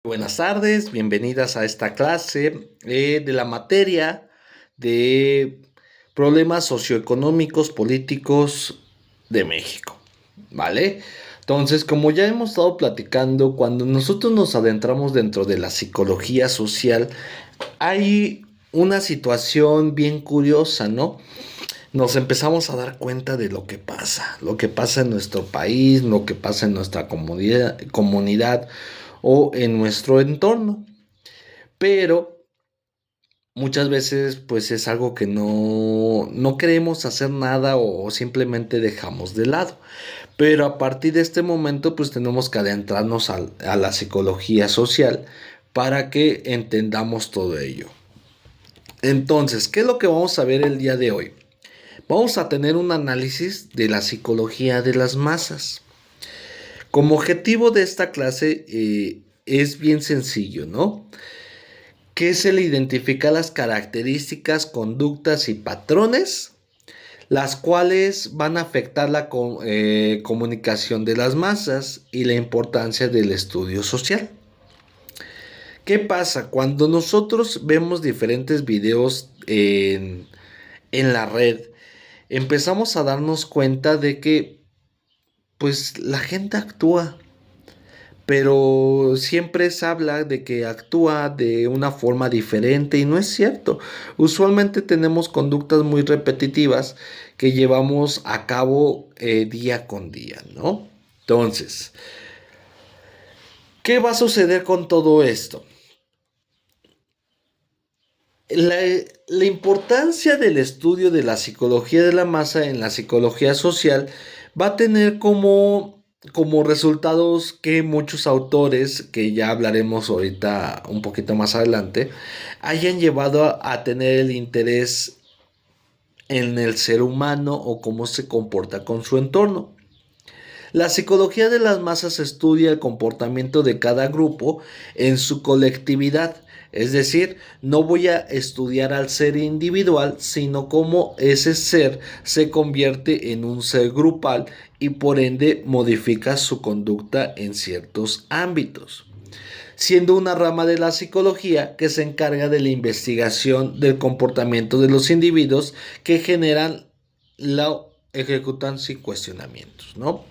Buenas tardes, bienvenidas a esta clase de la materia de problemas socioeconómicos políticos de México, ¿vale? Entonces, como ya hemos estado platicando, cuando nosotros nos adentramos dentro de la psicología social, hay una situación bien curiosa, ¿no? Nos empezamos a dar cuenta de lo que pasa en nuestro país, lo que pasa en nuestra comunidad o en nuestro entorno. Pero muchas veces pues es algo que no queremos hacer nada o simplemente dejamos de lado. Pero a partir de este momento pues tenemos que adentrarnos a la psicología social para que entendamos todo ello. Entonces, ¿qué es lo que vamos a ver el día de hoy? Vamos a tener un análisis de la psicología de las masas. Como objetivo de esta clase es bien sencillo, ¿no? Que es el identificar las características, conductas y patrones, las cuales van a afectar la comunicación de las masas y la importancia del estudio social. ¿Qué pasa? Cuando nosotros vemos diferentes videos en la red, empezamos a darnos cuenta de que pues la gente actúa, pero siempre se habla de que actúa de una forma diferente y no es cierto. Usualmente tenemos conductas muy repetitivas que llevamos a cabo día con día, ¿no? Entonces, ¿qué va a suceder con todo esto? La, la importancia del estudio de la psicología de la masa en la psicología social va a tener como resultados que muchos autores, que ya hablaremos ahorita un poquito más adelante, hayan llevado a tener el interés en el ser humano o cómo se comporta con su entorno. La psicología de las masas estudia el comportamiento de cada grupo en su colectividad. Es decir, no voy a estudiar al ser individual, sino cómo ese ser se convierte en un ser grupal y por ende modifica su conducta en ciertos ámbitos, siendo una rama de la psicología que se encarga de la investigación del comportamiento de los individuos que generan la ejecutan sin cuestionamientos, ¿no?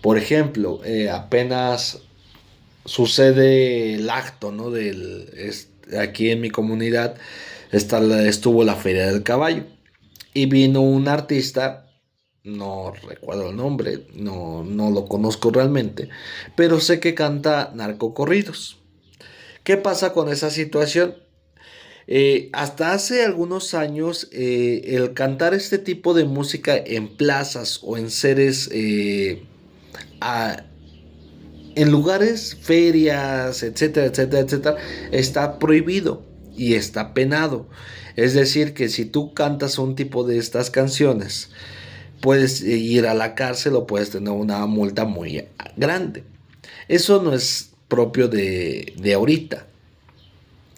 Por ejemplo, apenas sucede el acto, ¿no? Aquí en mi comunidad estuvo la Feria del Caballo y vino un artista, no recuerdo el nombre, no lo conozco realmente, pero sé que canta narcocorridos. ¿Qué pasa con esa situación? Hasta hace algunos años, el cantar este tipo de música en plazas o en seres a- en lugares, ferias, etcétera, etcétera, etcétera, está prohibido y está penado. Es decir, que si tú cantas un tipo de estas canciones, puedes ir a la cárcel o puedes tener una multa muy grande. Eso no es propio de ahorita,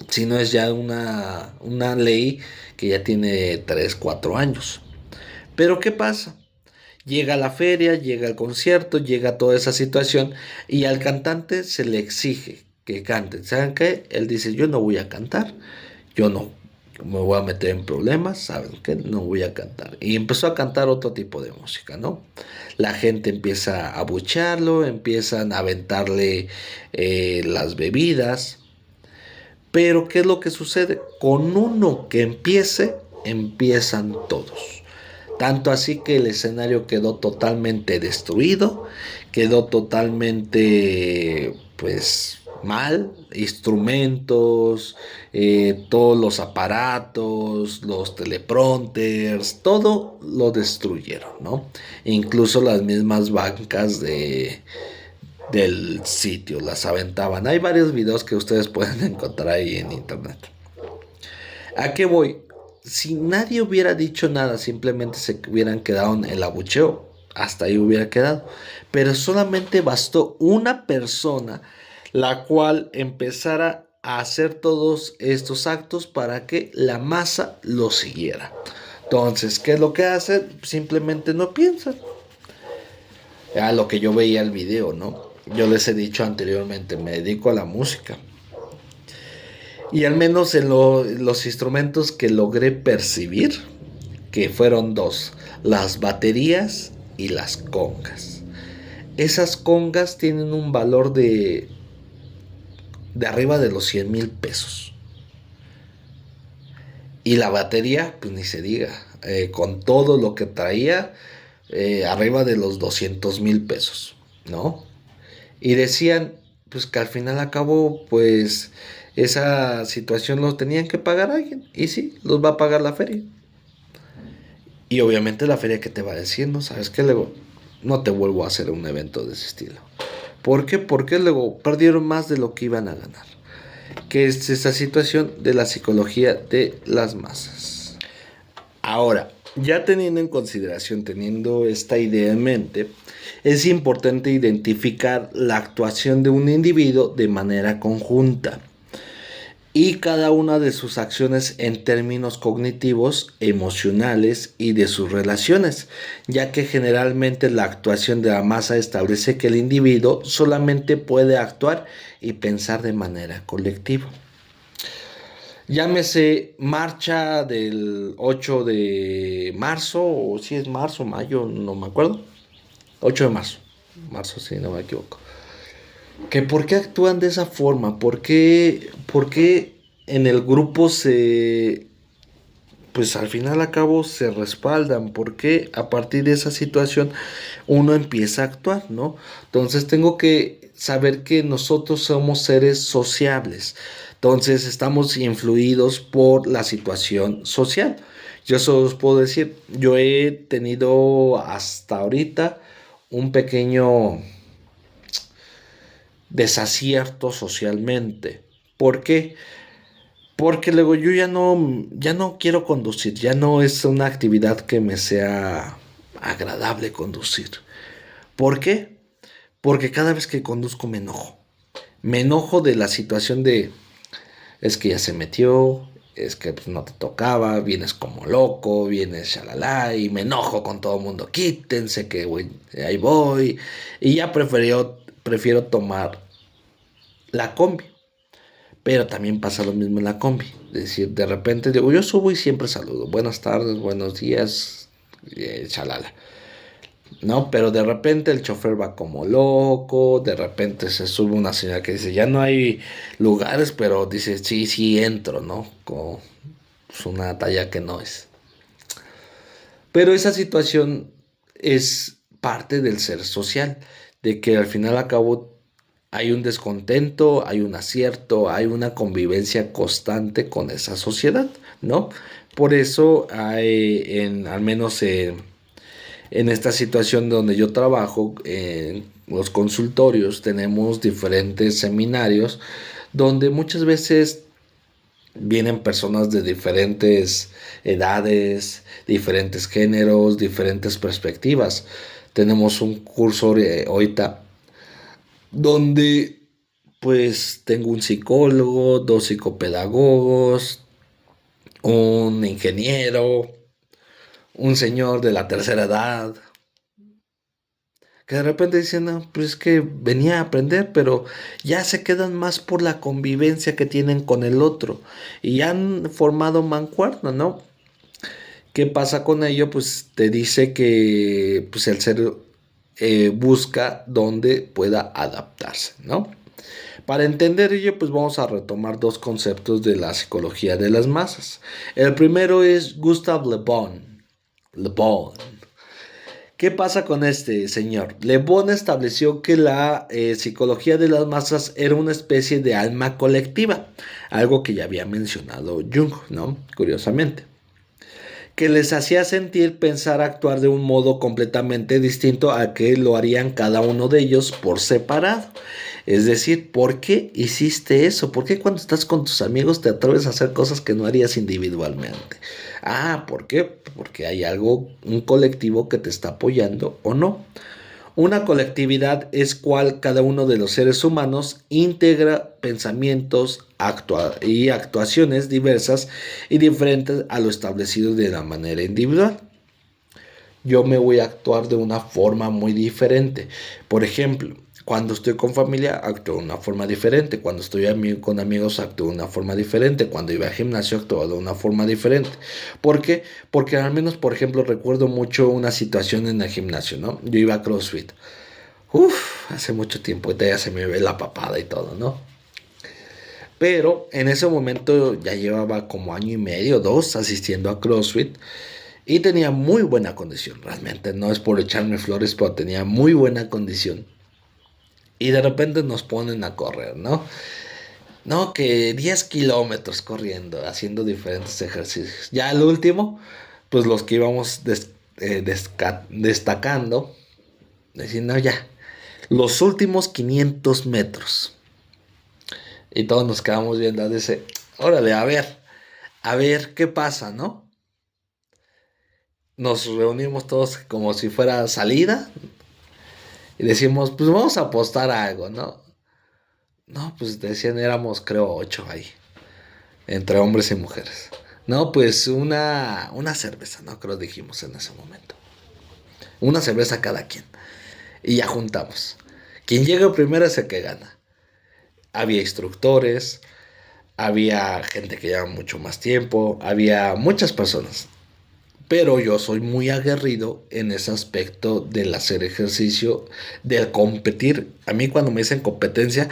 sino es ya una ley que ya tiene 3 4 años. Pero ¿qué pasa? Llega la feria, llega el concierto, llega toda esa situación y al cantante se le exige que cante. ¿Saben qué? Él dice, yo no voy a cantar, yo no me voy a meter en problemas, ¿saben qué? No voy a cantar. Y empezó a cantar otro tipo de música, ¿no? La gente empieza a abuchearlo, empiezan a aventarle las bebidas, pero ¿qué es lo que sucede? Con uno que empiece, empiezan todos. Tanto así que el escenario quedó totalmente destruido, quedó totalmente, pues, mal. Instrumentos, todos los aparatos, los teleprompters, todo lo destruyeron, ¿no? Incluso las mismas bancas del sitio las aventaban. Hay varios videos que ustedes pueden encontrar ahí en internet. ¿A qué voy? Si nadie hubiera dicho nada, simplemente se hubieran quedado en el abucheo. Hasta ahí hubiera quedado. Pero solamente bastó una persona la cual empezara a hacer todos estos actos para que la masa lo siguiera. Entonces, ¿qué es lo que hace? Simplemente no piensan. Era lo que yo veía el video, ¿no? yo les he dicho anteriormente, me dedico a la música. Y al menos en los instrumentos que logré percibir, que fueron dos, las baterías y las congas. Esas congas tienen un valor de arriba de los 100,000 pesos. Y la batería, pues ni se diga, con todo lo que traía, arriba de los 200,000 pesos, ¿no? Y decían, pues que al final acabó, pues esa situación lo tenían que pagar alguien. Y sí, los va a pagar la feria. Y obviamente la feria que te va diciendo, ¿sabes qué? Luego, no te vuelvo a hacer un evento de ese estilo. ¿Por qué? Porque luego perdieron más de lo que iban a ganar. Que es esta situación de la psicología de las masas. Ahora, ya teniendo en consideración, teniendo esta idea en mente, es importante identificar la actuación de un individuo de manera conjunta y cada una de sus acciones en términos cognitivos, emocionales y de sus relaciones, ya que generalmente la actuación de la masa establece que el individuo solamente puede actuar y pensar de manera colectiva. Llámese marcha del 8 de marzo, o si es marzo, mayo, no me acuerdo. 8 de marzo. Marzo, si no me equivoco. Que por qué actúan de esa forma, por qué en el grupo pues al final a cabo se respaldan, por qué a partir de esa situación uno empieza a actuar, ¿no? Entonces tengo que saber que nosotros somos seres sociables, entonces estamos influidos por la situación social. Yo solo os puedo decir, yo he tenido hasta ahorita un pequeño desacierto socialmente. ¿Por qué? Porque luego yo ya no quiero conducir, ya no es una actividad que me sea agradable conducir. ¿Por qué? Porque cada vez que conduzco me enojo. Me enojo de la situación de, es que ya se metió, es que pues, no te tocaba, vienes como loco, vienes shalala, y me enojo con todo el mundo, quítense que güey, ahí voy. Y ya prefiero tomar la combi. Pero también pasa lo mismo en la combi. Es decir, de repente digo, yo subo y siempre saludo. Buenas tardes, buenos días, chalala. No, pero de repente el chofer va como loco, de repente se sube una señora que dice, ya no hay lugares, pero dice, sí, sí entro, ¿no? Como pues, una talla que no es. Pero esa situación es parte del ser social, de que al final al cabo hay un descontento, hay un acierto, hay una convivencia constante con esa sociedad, ¿no? Por eso hay, al menos en esta situación donde yo trabajo, en los consultorios, tenemos diferentes seminarios donde muchas veces vienen personas de diferentes edades, diferentes géneros, diferentes perspectivas. Tenemos un curso ahorita donde pues tengo un psicólogo, dos psicopedagogos, un ingeniero, un señor de la tercera edad, que de repente dicen, no, pues es que venía a aprender, pero ya se quedan más por la convivencia que tienen con el otro y han formado mancuerna, ¿no? ¿Qué pasa con ello? Pues te dice que pues el ser busca donde pueda adaptarse, ¿no? Para entender ello, pues vamos a retomar dos conceptos de la psicología de las masas. El primero es Gustave Le Bon. Le Bon. ¿Qué pasa con este señor? Le Bon estableció que la psicología de las masas era una especie de alma colectiva, algo que ya había mencionado Jung, ¿no? Curiosamente, que les hacía sentir, pensar, actuar de un modo completamente distinto a que lo harían cada uno de ellos por separado. Es decir, ¿por qué hiciste eso? ¿Por qué cuando estás con tus amigos te atreves a hacer cosas que no harías individualmente? Ah, ¿por qué? Porque hay algo, un colectivo que te está apoyando o no. Una colectividad es cual cada uno de los seres humanos integra pensamientos y actuaciones diversas y diferentes a lo establecido de la manera individual. Yo me voy a actuar de una forma muy diferente. Por ejemplo, Cuando estoy con familia, actúo de una forma diferente. Cuando estoy con amigos, actúo de una forma diferente. Cuando iba al gimnasio, actúo de una forma diferente. ¿Por qué? Porque al menos, por ejemplo, recuerdo mucho una situación en el gimnasio, ¿no? Yo iba a CrossFit. Hace mucho tiempo, ya se me ve la papada y todo, ¿no? Pero en ese momento ya llevaba como año y medio, dos, asistiendo a CrossFit. Y tenía muy buena condición, realmente. No es por echarme flores, pero tenía muy buena condición. Y de repente nos ponen a correr, ¿no? No, que 10 kilómetros corriendo, haciendo diferentes ejercicios. Ya al último, pues los que íbamos destacando, diciendo ya, los últimos 500 metros. Y todos nos quedamos viendo, dice, órale, a ver qué pasa, ¿no? Nos reunimos todos como si fuera salida y decimos, pues vamos a apostar a algo, ¿no? No, pues decían, éramos creo 8 ahí, entre hombres y mujeres. No, pues una cerveza, ¿no? Creo dijimos en ese momento. Una cerveza cada quien. Y ya juntamos. Quien llega primero es el que gana. Había instructores, había gente que lleva mucho más tiempo, había muchas personas. Pero yo soy muy aguerrido en ese aspecto del hacer ejercicio, del competir. A mí cuando me dicen competencia,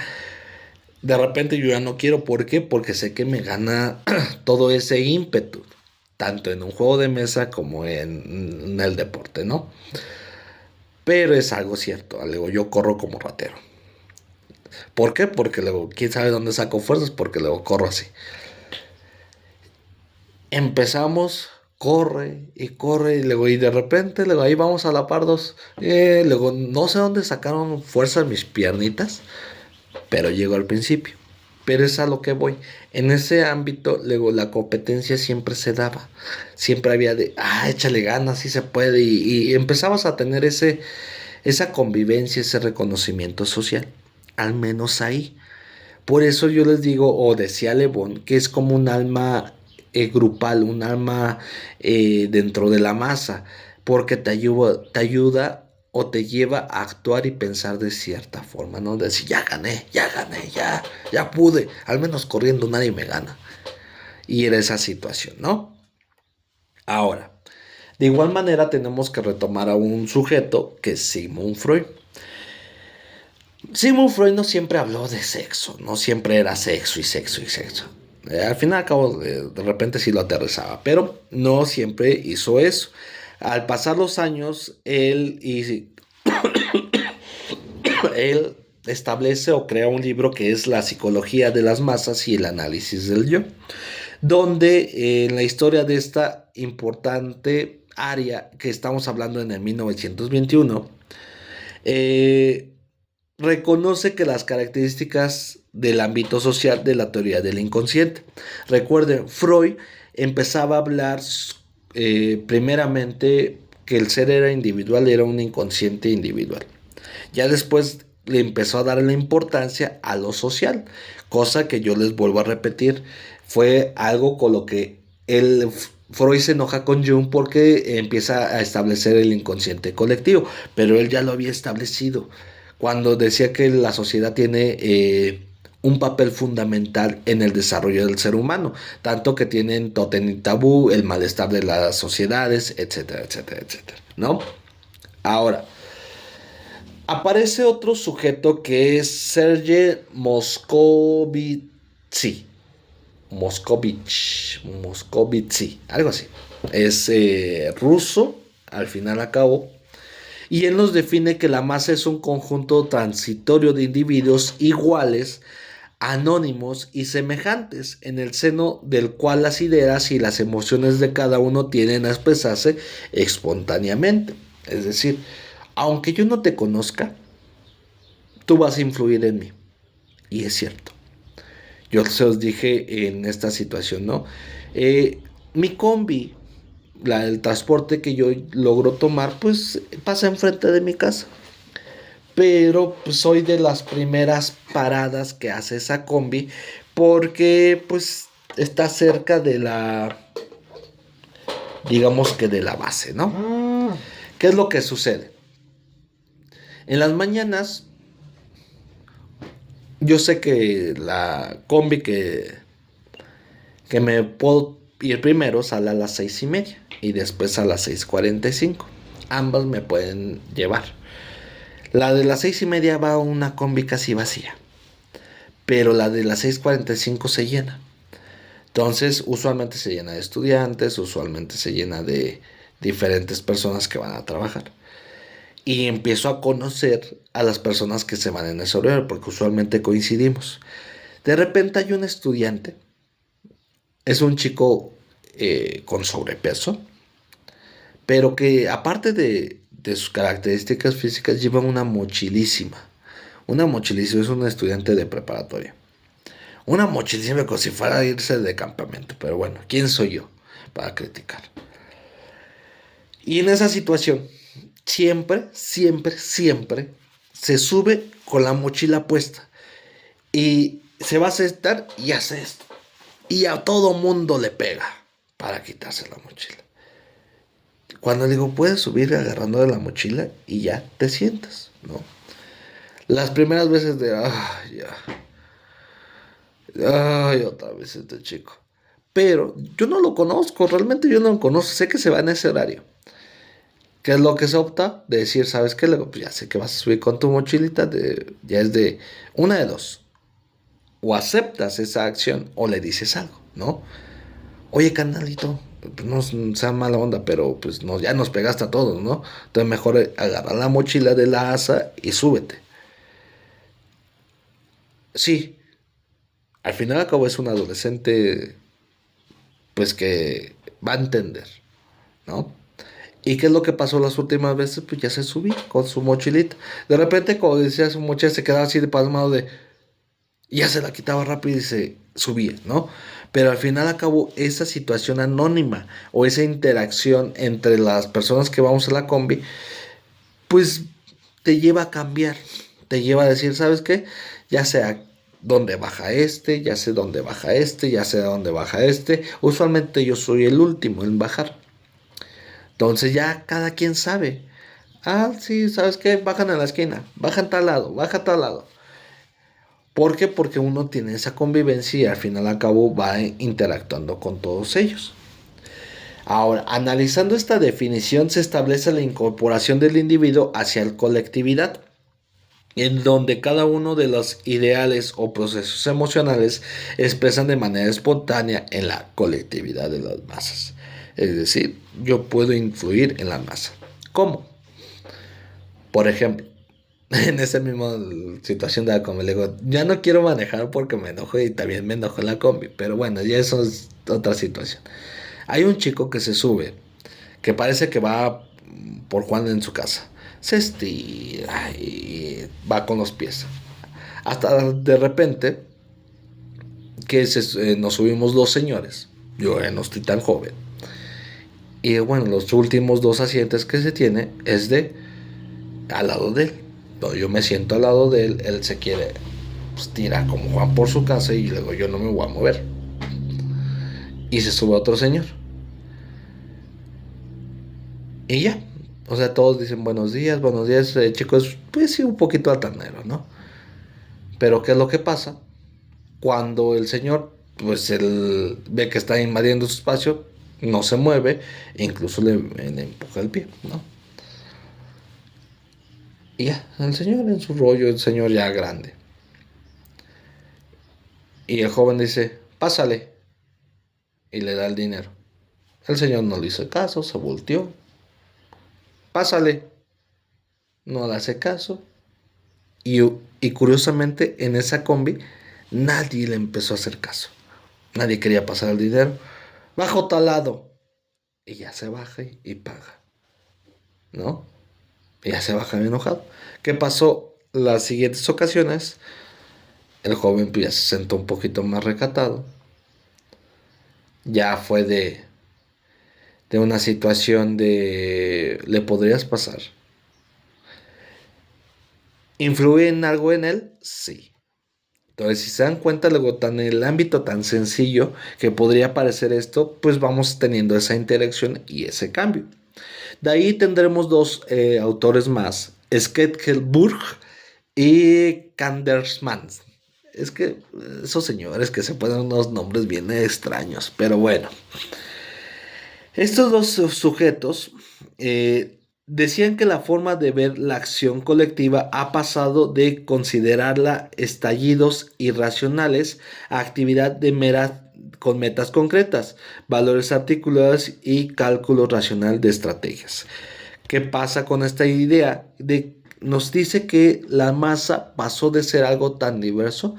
de repente yo ya no quiero. ¿Por qué? Porque sé que me gana todo ese ímpetu, tanto en un juego de mesa como en el deporte, ¿no? Pero es algo cierto, luego yo corro como ratero. ¿Por qué? Porque luego, quién sabe dónde saco fuerzas, porque luego corro así. Empezamos, corre, y luego, y de repente, luego ahí vamos a la par dos. Luego, no sé dónde sacaron fuerzas mis piernitas, pero llego al principio. Pero es a lo que voy. En ese ámbito, luego la competencia siempre se daba. Siempre había de, échale ganas, sí se puede. Y empezabas a tener esa convivencia, ese reconocimiento social. Al menos ahí. Por eso yo les digo, o decía Le Bon, que es como un alma grupal, un alma dentro de la masa, porque te ayuda o te lleva a actuar y pensar de cierta forma, ¿no? Decir, ya gané, ya pude, al menos corriendo nadie me gana. Y era esa situación, ¿no? Ahora, de igual manera tenemos que retomar a un sujeto que es Sigmund Freud. Sigmund Freud no siempre habló de sexo, no siempre era sexo y sexo y sexo. Al final, al cabo, de repente sí lo aterrizaba, pero no siempre hizo eso. Al pasar los años, él establece o crea un libro que es La psicología de las masas y el análisis del yo, donde en la historia de esta importante área que estamos hablando en el 1921, eh, reconoce que las características del ámbito social de la teoría del inconsciente. Recuerden, Freud empezaba a hablar primeramente que el ser era individual, era un inconsciente individual. Ya después le empezó a dar la importancia a lo social, cosa que yo les vuelvo a repetir, fue algo con lo que Freud se enoja con Jung porque empieza a establecer el inconsciente colectivo, pero él ya lo había establecido cuando decía que la sociedad tiene un papel fundamental en el desarrollo del ser humano, tanto que tienen tótem y tabú, el malestar de las sociedades, etcétera, etcétera, etcétera, ¿no? Ahora, aparece otro sujeto que es Sergei Moscovici, algo así. Es ruso, al final acabó. Y él nos define que la masa es un conjunto transitorio de individuos iguales, anónimos y semejantes, en el seno del cual las ideas y las emociones de cada uno tienden a expresarse espontáneamente. Es decir, aunque yo no te conozca, tú vas a influir en mí. Y es cierto. Yo se os dije en esta situación, ¿no? Mi combi, el transporte que yo logro tomar, pues pasa enfrente de mi casa. Pero pues, soy de las primeras paradas que hace esa combi porque pues está cerca de digamos que de la base, ¿no? ¿Qué es lo que sucede? En las mañanas yo sé que la combi que me puedo ir primero sale a las 6:30 y después a las 6:45. Ambas me pueden llevar. La de las 6:30 va una combi casi vacía, pero la de las 6:45 se llena. Entonces, usualmente se llena de estudiantes, usualmente se llena de diferentes personas que van a trabajar. Y empiezo a conocer a las personas que se van en ese horario, porque usualmente coincidimos. De repente hay un estudiante, es un chico con sobrepeso, pero que aparte de sus características físicas lleva una mochilísima. Una mochilísima, es un estudiante de preparatoria. Una mochilísima como si fuera a irse de campamento, pero bueno, ¿quién soy yo para criticar? Y en esa situación, siempre, siempre, siempre se sube con la mochila puesta y se va a sentar y hace esto. Y a todo mundo le pega para quitarse la mochila. Cuando digo, puedes subir agarrando de la mochila y ya te sientas, ¿no? Las primeras veces de, ay, otra vez este chico. Pero yo no lo conozco, realmente yo no lo conozco, sé que se va en ese horario. ¿Qué es lo que se opta? De decir, ¿sabes qué? Luego, pues ya sé que vas a subir con tu mochilita, ya es de una de dos. O aceptas esa acción o le dices algo, ¿no? Oye, carnalito, pues no sea mala onda, pero pues ya nos pegaste a todos, ¿no? Entonces mejor agarra la mochila de la asa y súbete. Sí, al final al cabo es un adolescente, pues que va a entender, ¿no? ¿Y qué es lo que pasó las últimas veces? Pues ya se subía con su mochilita. De repente, cuando decía su mochila, se quedaba así de pasmado de... Ya se la quitaba rápido y se subía, ¿no? Pero al final acabó esa situación anónima o esa interacción entre las personas que vamos a la combi, pues te lleva a cambiar, te lleva a decir, ¿sabes qué? Ya sé dónde baja este, ya sé dónde baja este, ya sé dónde baja este. Usualmente yo soy el último en bajar. Entonces ya cada quien sabe. Ah, sí, ¿sabes qué? Bajan a la esquina, bajan tal lado, baja tal lado. ¿Por qué? Porque uno tiene esa convivencia y al final al cabo va interactuando con todos ellos. Ahora, analizando esta definición, se establece la incorporación del individuo hacia la colectividad, en donde cada uno de los ideales o procesos emocionales expresan de manera espontánea en la colectividad de las masas. Es decir, yo puedo influir en la masa. ¿Cómo? Por ejemplo, en esa misma situación de la combi, le digo, ya no quiero manejar porque me enojo y también me enojo en la combi, pero bueno, ya eso es otra situación. Hay un chico que se sube, que parece que va por Juan en su casa. Se estira y va con los pies. Hasta de repente nos subimos dos señores. Yo no estoy tan joven. Y bueno, los últimos dos asientos que se tiene es de al lado de él. No, yo me siento al lado de él, él se quiere pues, tirar como Juan por su casa y luego yo no me voy a mover. Y se sube otro señor. Y ya. O sea, todos dicen buenos días, chicos. Pues sí, un poquito altanero, ¿no? Pero ¿qué es lo que pasa? Cuando el señor, pues él ve que está invadiendo su espacio, no se mueve e incluso le empuja el pie, ¿no? Y ya, el señor en su rollo, el señor ya grande. Y el joven dice, pásale. Y le da el dinero. El señor no le hizo caso, se volteó. Pásale. No le hace caso. Y curiosamente en esa combi nadie le empezó a hacer caso. Nadie quería pasar el dinero. Bajo talado. Y ya se baja y paga. ¿No? Y ya se baja enojado. ¿Qué pasó? Las siguientes ocasiones, el joven pues, ya se sentó un poquito más recatado. Ya fue de una situación de... ¿Le podrías pasar? ¿Influye en algo en él? Sí. Entonces, si se dan cuenta, luego tan en el ámbito tan sencillo que podría parecer esto, pues vamos teniendo esa interacción y ese cambio. De ahí tendremos dos autores más, Schetkelburg y Kandersman. Es que esos señores que se ponen unos nombres bien extraños, pero bueno. Estos dos sujetos decían que la forma de ver la acción colectiva ha pasado de considerarla estallidos irracionales a actividad con metas concretas, valores articulados y cálculo racional de estrategias. ¿Qué pasa con esta idea? Nos dice que la masa pasó de ser algo tan diverso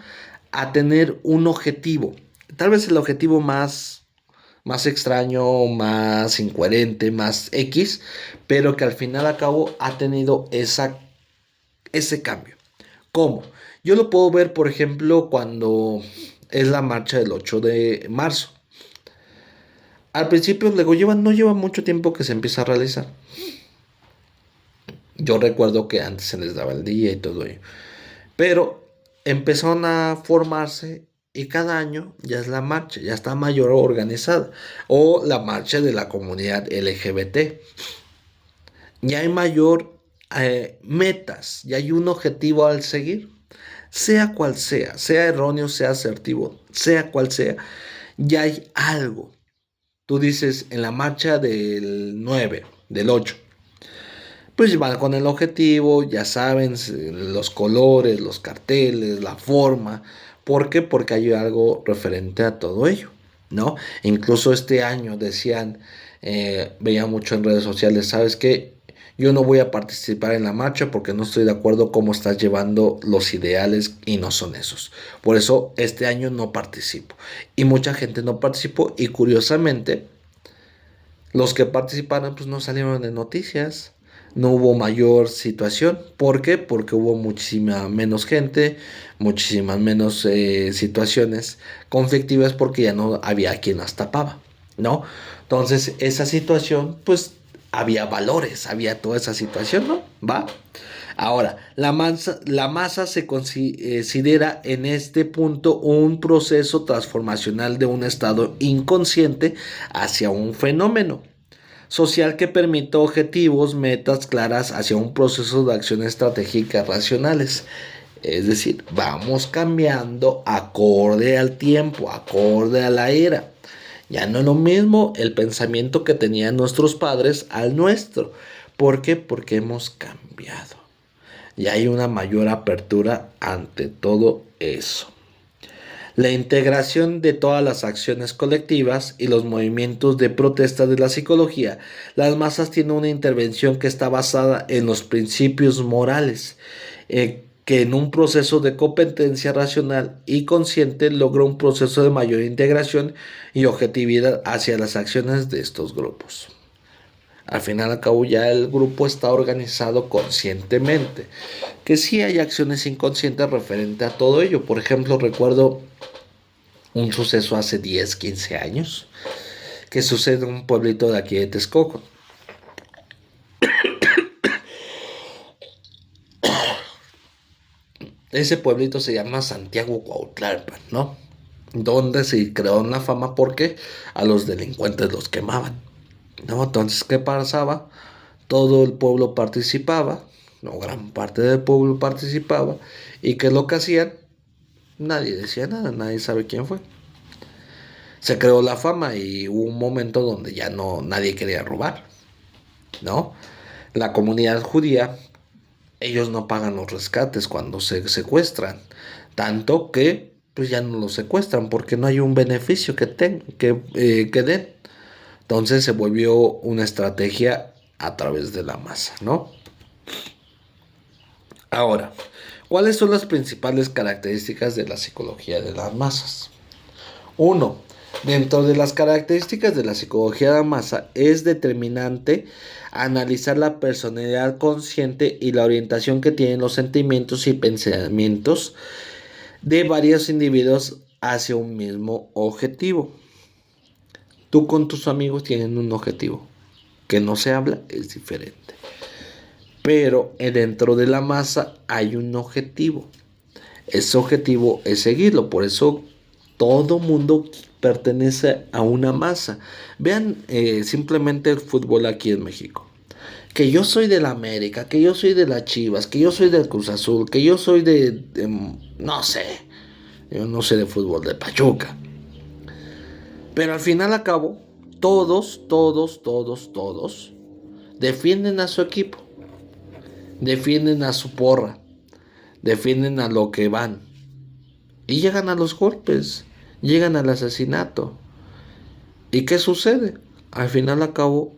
a tener un objetivo. Tal vez el objetivo más extraño, más incoherente, más X, pero que al final a cabo ha tenido ese cambio. ¿Cómo? Yo lo puedo ver, por ejemplo, cuando es la marcha del 8 de marzo. Al principio no lleva mucho tiempo que se empieza a realizar. Yo recuerdo que antes se les daba el día y todo ello. Pero empezaron a formarse y cada año ya es la marcha, ya está mayor organizada. O la marcha de la comunidad LGBT. Ya hay mayor metas, ya hay un objetivo al seguir. Sea cual sea erróneo, sea asertivo, sea cual sea, ya hay algo. Tú dices en la marcha del 9, del 8. Pues van con el objetivo, ya saben, los colores, los carteles, la forma. ¿Por qué? Porque hay algo referente a todo ello, ¿no? Incluso este año decían, veía mucho en redes sociales, ¿sabes qué? Yo no voy a participar en la marcha porque no estoy de acuerdo cómo estás llevando los ideales y no son esos. Por eso este año no participo. Y mucha gente no participó y curiosamente los que participaron pues no salieron en noticias, no hubo mayor situación. ¿Por qué? Porque hubo muchísima menos gente, muchísimas menos situaciones conflictivas porque ya no había quien las tapaba, ¿no? Entonces esa situación pues había valores, había toda esa situación, ¿no? ¿Va? Ahora, la masa se considera en este punto un proceso transformacional de un estado inconsciente hacia un fenómeno social que permite objetivos, metas claras hacia un proceso de acción estratégica racionales. Es decir, vamos cambiando acorde al tiempo, acorde a la era. Ya no es lo mismo el pensamiento que tenían nuestros padres al nuestro. ¿Por qué? Porque hemos cambiado. Y hay una mayor apertura ante todo eso. La integración de todas las acciones colectivas y los movimientos de protesta de la psicología, las masas tienen una intervención que está basada en los principios morales, que en un proceso de competencia racional y consciente logra un proceso de mayor integración y objetividad hacia las acciones de estos grupos. Al final al cabo ya el grupo está organizado conscientemente. Que sí hay acciones inconscientes referente a todo ello. Por ejemplo, recuerdo un suceso hace 10, 15 años que sucede en un pueblito de aquí de Texcoco. Ese pueblito se llama Santiago Cuautlalpan, ¿no? Donde se creó una fama porque a los delincuentes los quemaban, ¿no? Entonces, ¿qué pasaba? Todo el pueblo participaba, no, gran parte del pueblo participaba, y ¿qué es lo que hacían? Nadie decía nada, nadie sabe quién fue. Se creó la fama y hubo un momento donde ya no nadie quería robar, ¿no? La comunidad judía, ellos no pagan los rescates cuando se secuestran, tanto que pues ya no los secuestran porque no hay un beneficio que den. Entonces se volvió una estrategia a través de la masa, ¿no? Ahora, ¿cuáles son las principales características de la psicología de las masas? Uno, dentro de las características de la psicología de la masa es determinante analizar la personalidad consciente y la orientación que tienen los sentimientos y pensamientos de varios individuos hacia un mismo objetivo. Tú con tus amigos tienen un objetivo. Que no se habla es diferente. Pero dentro de la masa hay un objetivo. Ese objetivo es seguirlo. Por eso todo mundo pertenece a una masa. Vean simplemente el fútbol aquí en México. Que yo soy de la América, que yo soy de las Chivas, que yo soy del Cruz Azul, que yo soy no sé. Yo no sé de fútbol de Pachuca. Pero al final a cabo, todos defienden a su equipo, defienden a su porra, defienden a lo que van. Y llegan a los golpes, llegan al asesinato. ¿Y qué sucede? Al final a cabo,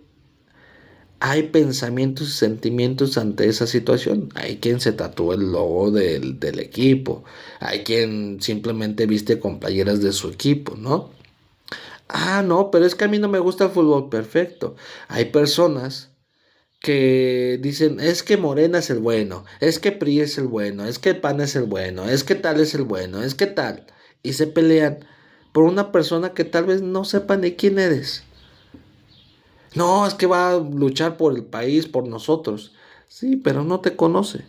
hay pensamientos y sentimientos ante esa situación. Hay quien se tatúa el logo del equipo. Hay quien simplemente viste con playeras de su equipo, ¿no? Ah, no, pero es que a mí no me gusta el fútbol. Perfecto. Hay personas que dicen, es que Morena es el bueno, es que PRI es el bueno, es que PAN es el bueno, es que tal es el bueno, es que tal. Y se pelean por una persona que tal vez no sepa ni quién eres. No, es que va a luchar por el país, por nosotros. Sí, pero no te conoce.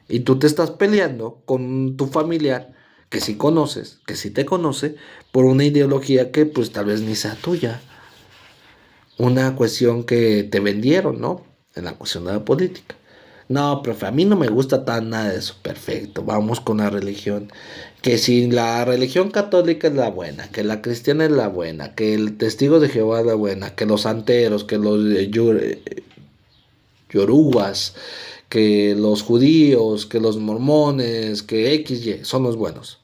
Y tú te estás peleando con tu familiar que sí conoces, que sí te conoce, por una ideología que pues tal vez ni sea tuya. Una cuestión que te vendieron, ¿no? En la cuestión de la política. No, profe, a mí no me gusta tan nada de eso. Perfecto, vamos con la religión. Que si la religión católica es la buena, que la cristiana es la buena, que el testigo de Jehová es la buena, que los santeros, que los yorugas, que los judíos, que los mormones, que XY son los buenos.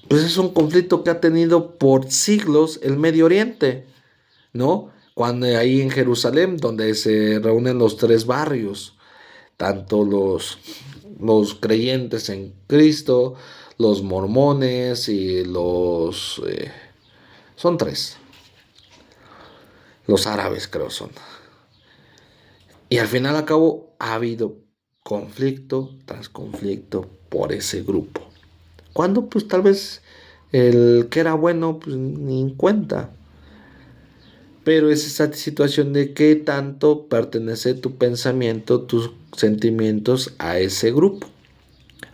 Pues es un conflicto que ha tenido por siglos el Medio Oriente, ¿no? Cuando ahí en Jerusalén, donde se reúnen los tres barrios, tanto los creyentes en Cristo, los mormones y son tres, los árabes creo son. Y al final a cabo ha habido conflicto tras conflicto por ese grupo. Cuando pues tal vez el que era bueno pues ni en cuenta. Pero es esa situación de qué tanto pertenece tu pensamiento, tus sentimientos a ese grupo.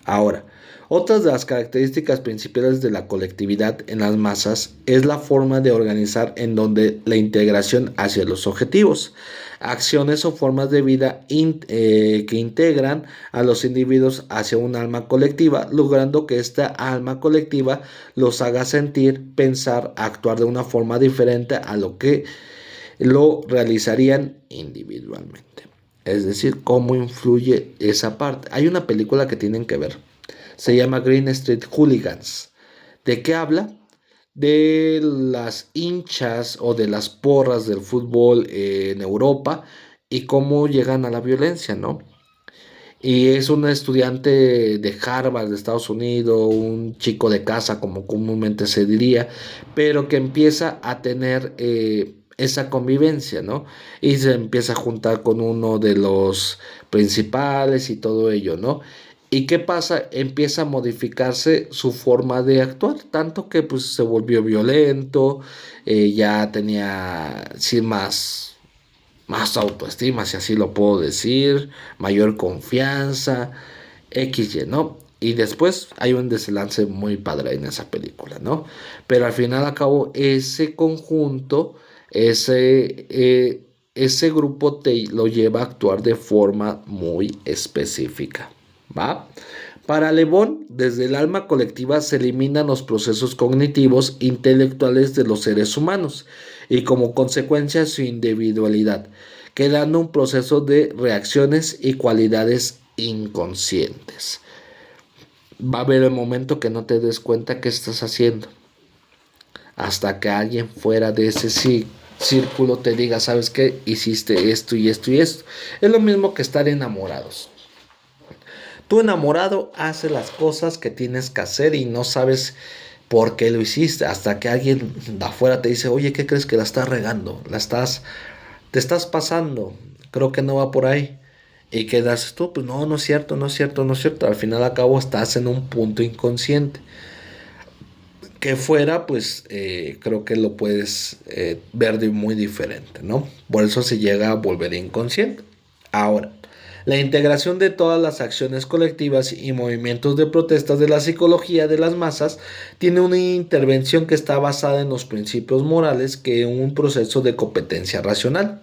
Ahora, otras de las características principales de la colectividad en las masas es la forma de organizar en donde la integración hacia los objetivos, acciones o formas de vida que integran a los individuos hacia un alma colectiva, logrando que esta alma colectiva los haga sentir, pensar, actuar de una forma diferente a lo que lo realizarían individualmente. Es decir, cómo influye esa parte. Hay una película que tienen que ver. Se llama Green Street Hooligans. ¿De qué habla? De las hinchas o de las porras del fútbol en Europa y cómo llegan a la violencia, ¿no? Y es un estudiante de Harvard, de Estados Unidos, un chico de casa, como comúnmente se diría, pero que empieza a tener esa convivencia, ¿no? Y se empieza a juntar con uno de los principales y todo ello, ¿no? ¿Y qué pasa? Empieza a modificarse su forma de actuar, tanto que pues se volvió violento, ya tenía, sí, más autoestima, si así lo puedo decir, mayor confianza, XY, ¿no? Y después hay un desenlace muy padre en esa película, ¿no? Pero al final acabó ese conjunto, ese grupo te lo lleva a actuar de forma muy específica, ¿va? Para Le Bon, desde el alma colectiva se eliminan los procesos cognitivos intelectuales de los seres humanos y como consecuencia su individualidad, quedando un proceso de reacciones y cualidades inconscientes. Va a haber el momento que no te des cuenta qué estás haciendo, hasta que alguien fuera de ese círculo te diga, ¿sabes qué? Hiciste esto y esto y esto. Es lo mismo que estar enamorados. Tu enamorado hace las cosas que tienes que hacer y no sabes por qué lo hiciste, hasta que alguien de afuera te dice, oye, ¿qué crees que la estás regando? Te estás pasando, creo que no va por ahí. ¿Y qué das tú? Pues no, no es cierto, no es cierto, no es cierto. Al final al cabo estás en un punto inconsciente. Que fuera, pues creo que lo puedes ver de muy diferente, ¿no? Por eso se llega a volver inconsciente. Ahora, la integración de todas las acciones colectivas y movimientos de protestas de la psicología de las masas tiene una intervención que está basada en los principios morales que en un proceso de competencia racional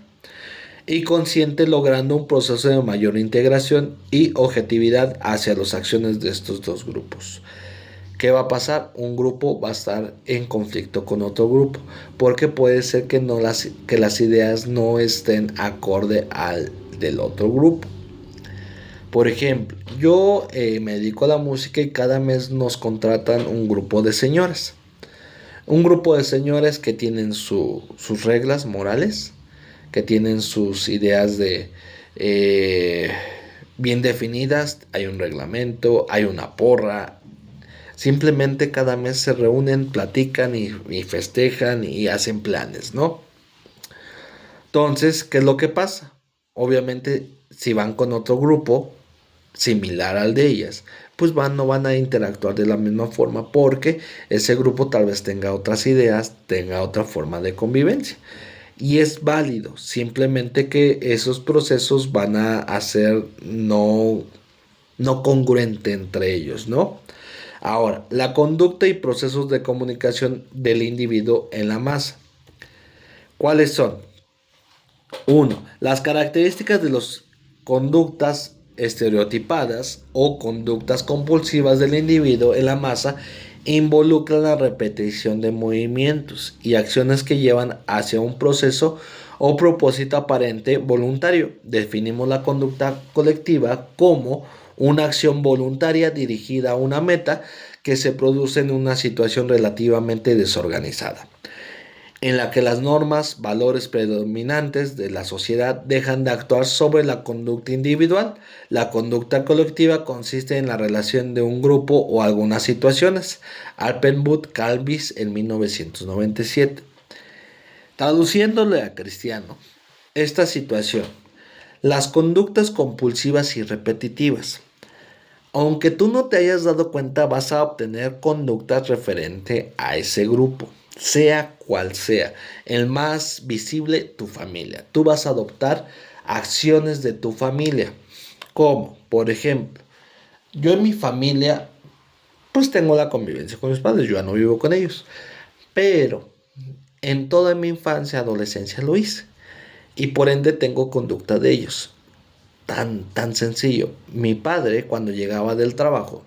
y consciente, logrando un proceso de mayor integración y objetividad hacia las acciones de estos dos grupos. ¿qué va a pasar? Un grupo va a estar en conflicto con otro grupo, porque puede ser que, que las ideas no estén acorde al del otro grupo. Por ejemplo, yo me dedico a la música y cada mes nos contratan un grupo de señoras. Un grupo de señores que tienen sus reglas morales, que tienen sus ideas de eh, bien definidas, hay un reglamento, hay una porra. Simplemente cada mes se reúnen, platican y festejan y hacen planes, ¿no? Entonces, ¿qué es lo que pasa? Obviamente, si van con otro grupo similar al de ellas, pues no van a interactuar de la misma forma porque ese grupo tal vez tenga otras ideas, tenga otra forma de convivencia. Y es válido, simplemente que esos procesos van a hacer no congruente entre ellos, ¿no? Ahora, la conducta y procesos de comunicación del individuo en la masa. ¿Cuáles son? Uno, las características de las conductas estereotipadas o conductas compulsivas del individuo en la masa involucran la repetición de movimientos y acciones que llevan hacia un proceso o propósito aparente voluntario. Definimos la conducta colectiva como una acción voluntaria dirigida a una meta que se produce en una situación relativamente desorganizada, en la que las normas, valores predominantes de la sociedad dejan de actuar sobre la conducta individual. La conducta colectiva consiste en la relación de un grupo o algunas situaciones. Alpenwood Calvis en 1997. Traduciéndole a cristiano, esta situación, las conductas compulsivas y repetitivas. Aunque tú no te hayas dado cuenta, vas a obtener conductas referente a ese grupo, sea cual sea. El más visible, tu familia. Tú vas a adoptar acciones de tu familia. Como, por ejemplo, yo en mi familia, pues tengo la convivencia con mis padres, yo ya no vivo con ellos. Pero en toda mi infancia, adolescencia lo hice. Y por ende tengo conducta de ellos. Tan sencillo. Mi padre, cuando llegaba del trabajo,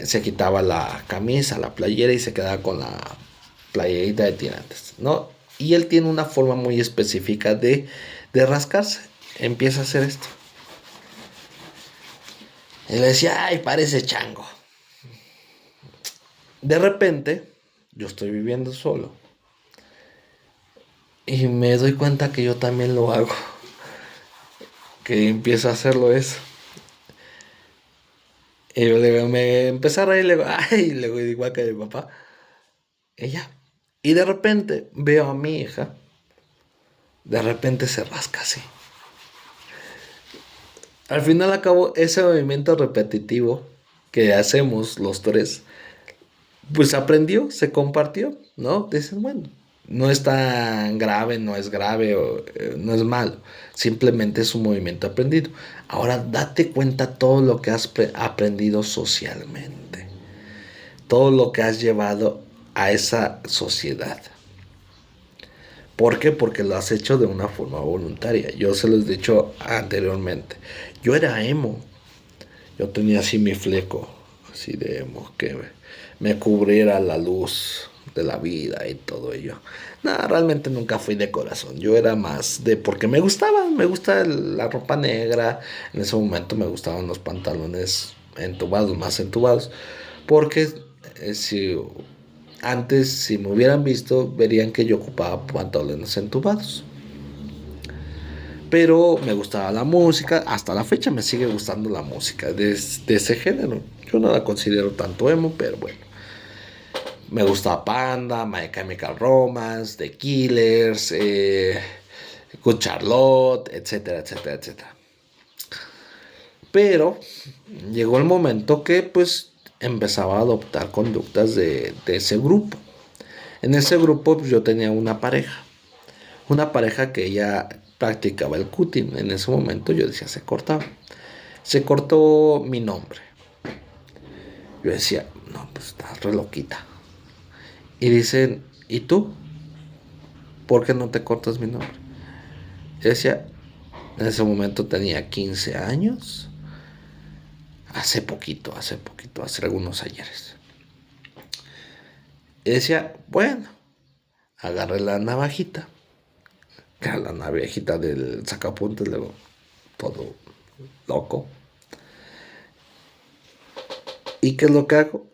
se quitaba la camisa, la playera y se quedaba con la playerita de tirantes, ¿no? Y él tiene una forma muy específica de rascarse. Empieza a hacer esto. Y le decía, ay, parece chango. De repente, yo estoy viviendo solo. Y me doy cuenta que yo también lo hago. Que empiezo a hacerlo eso. Y yo me empecé a reír y le digo, ay, le digo, igual que mi papá. Ella. Y de repente veo a mi hija. De repente se rasca así. Al final acabo ese movimiento repetitivo que hacemos los tres. Pues aprendió, se compartió, ¿no? Dicen, bueno, no es tan grave, no es grave, no es malo. Simplemente es un movimiento aprendido. Ahora date cuenta todo lo que has aprendido socialmente. Todo lo que has llevado a esa sociedad. ¿Por qué? Porque lo has hecho de una forma voluntaria. Yo se los he dicho anteriormente. Yo era emo. Yo tenía así mi fleco, así de emo, que me cubriera la luz de la vida y todo ello. No, realmente nunca fui de corazón. Yo era más de porque me gusta la ropa negra. En ese momento me gustaban los pantalones entubados, más entubados. Porque si antes, si me hubieran visto, verían que yo ocupaba pantalones entubados. Pero me gustaba la música, hasta la fecha me sigue gustando la música de ese género. Yo no la considero tanto emo, pero bueno. Me gusta Panda, My Chemical Romance, The Killers, Good Charlotte, etcétera, etcétera, etcétera. Pero llegó el momento que pues empezaba a adoptar conductas de ese grupo. En ese grupo pues, yo tenía una pareja que ella practicaba el cutting. En ese momento yo decía, se cortaba. Se cortó mi nombre. Yo decía, no, pues estás re loquita. Y dicen, ¿y tú? ¿Por qué no te cortas mi nombre? Yo decía, en ese momento tenía 15 años. Hace poquito, hace algunos ayeres. Y decía, bueno, agarré la navajita, que era la navajita del sacapuntas, luego todo loco. ¿Y qué es lo que hago?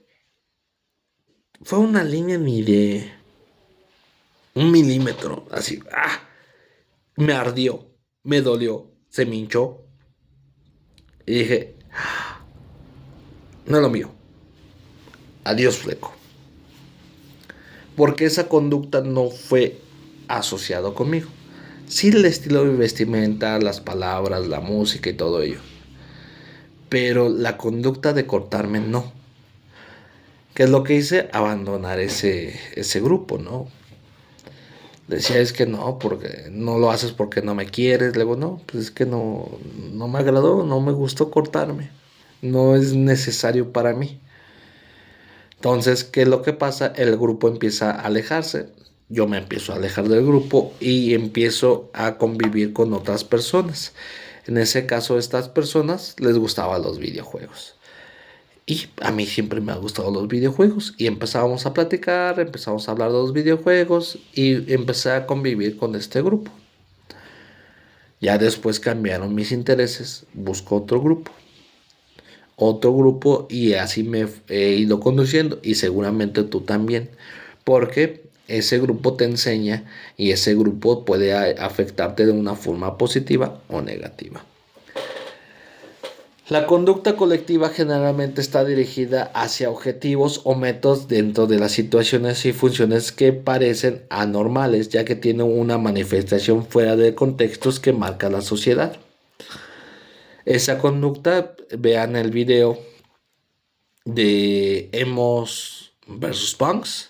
Fue una línea ni de 1 milímetro, así, me ardió, me dolió, se me hinchó. Y dije, no es lo mío, adiós fleco. Porque esa conducta no fue asociado conmigo. Sí, el estilo de vestimenta, las palabras, la música y todo ello. Pero la conducta de cortarme no. ¿Qué es lo que hice? Abandonar ese grupo, ¿no? Decía, es que no, porque no lo haces porque no me quieres. Luego, no, pues es que no me agradó, no me gustó cortarme. No es necesario para mí. Entonces, ¿qué es lo que pasa? El grupo empieza a alejarse. Yo me empiezo a alejar del grupo y empiezo a convivir con otras personas. En ese caso, a estas personas les gustaban los videojuegos. Y a mí siempre me han gustado los videojuegos. Y empezábamos a platicar, empezamos a hablar de los videojuegos y empecé a convivir con este grupo. Ya después cambiaron mis intereses, busco otro grupo y así me he ido conduciendo y seguramente tú también, porque ese grupo te enseña y ese grupo puede afectarte de una forma positiva o negativa. La conducta colectiva generalmente está dirigida hacia objetivos o métodos dentro de las situaciones y funciones que parecen anormales, ya que tienen una manifestación fuera de contextos que marca la sociedad. Esa conducta, vean el video de emos versus punks,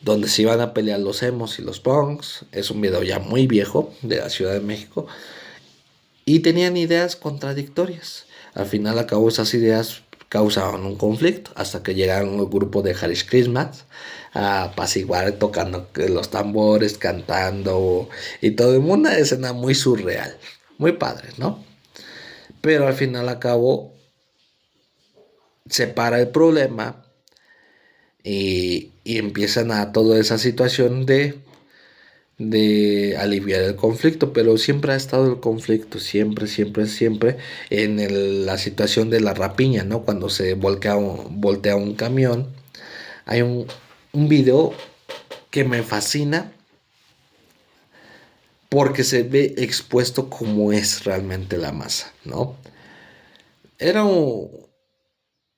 donde se iban a pelear los emos y los punks. Es un video ya muy viejo de la Ciudad de México. Y tenían ideas contradictorias. Al final, a cabo, esas ideas causaban un conflicto hasta que llegaron el grupo de Harish Christmas a apaciguar tocando los tambores, cantando y todo en una escena muy surreal, muy padre, ¿no? Pero al final, a cabo, se para el problema y empiezan a toda esa situación de aliviar el conflicto, pero siempre ha estado el conflicto, siempre en la situación de la rapiña, ¿no? Cuando se voltea un camión, hay un video que me fascina porque se ve expuesto como es realmente la masa, ¿no? Era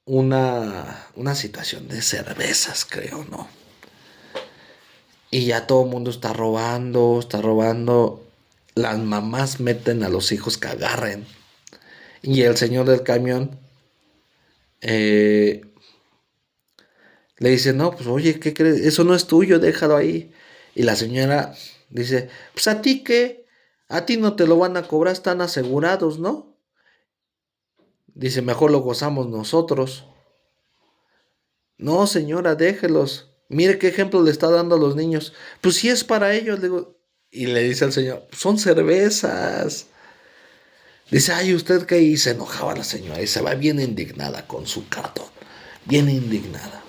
una situación de cervezas, creo, ¿no? Y ya todo el mundo está robando, está robando. Las mamás meten a los hijos que agarren. Y el señor del camión eh, le dice, no, pues oye, ¿qué crees? Eso no es tuyo, déjalo ahí. Y la señora dice, pues a ti qué, a ti no te lo van a cobrar, están asegurados, ¿no? Dice, mejor lo gozamos nosotros. No, señora, déjelos. Mire qué ejemplo le está dando a los niños. Pues si es para ellos, le digo. Y le dice al señor, son cervezas. Dice, ay, ¿usted qué? Y se enojaba la señora y se va bien indignada con su cartón. Bien indignada.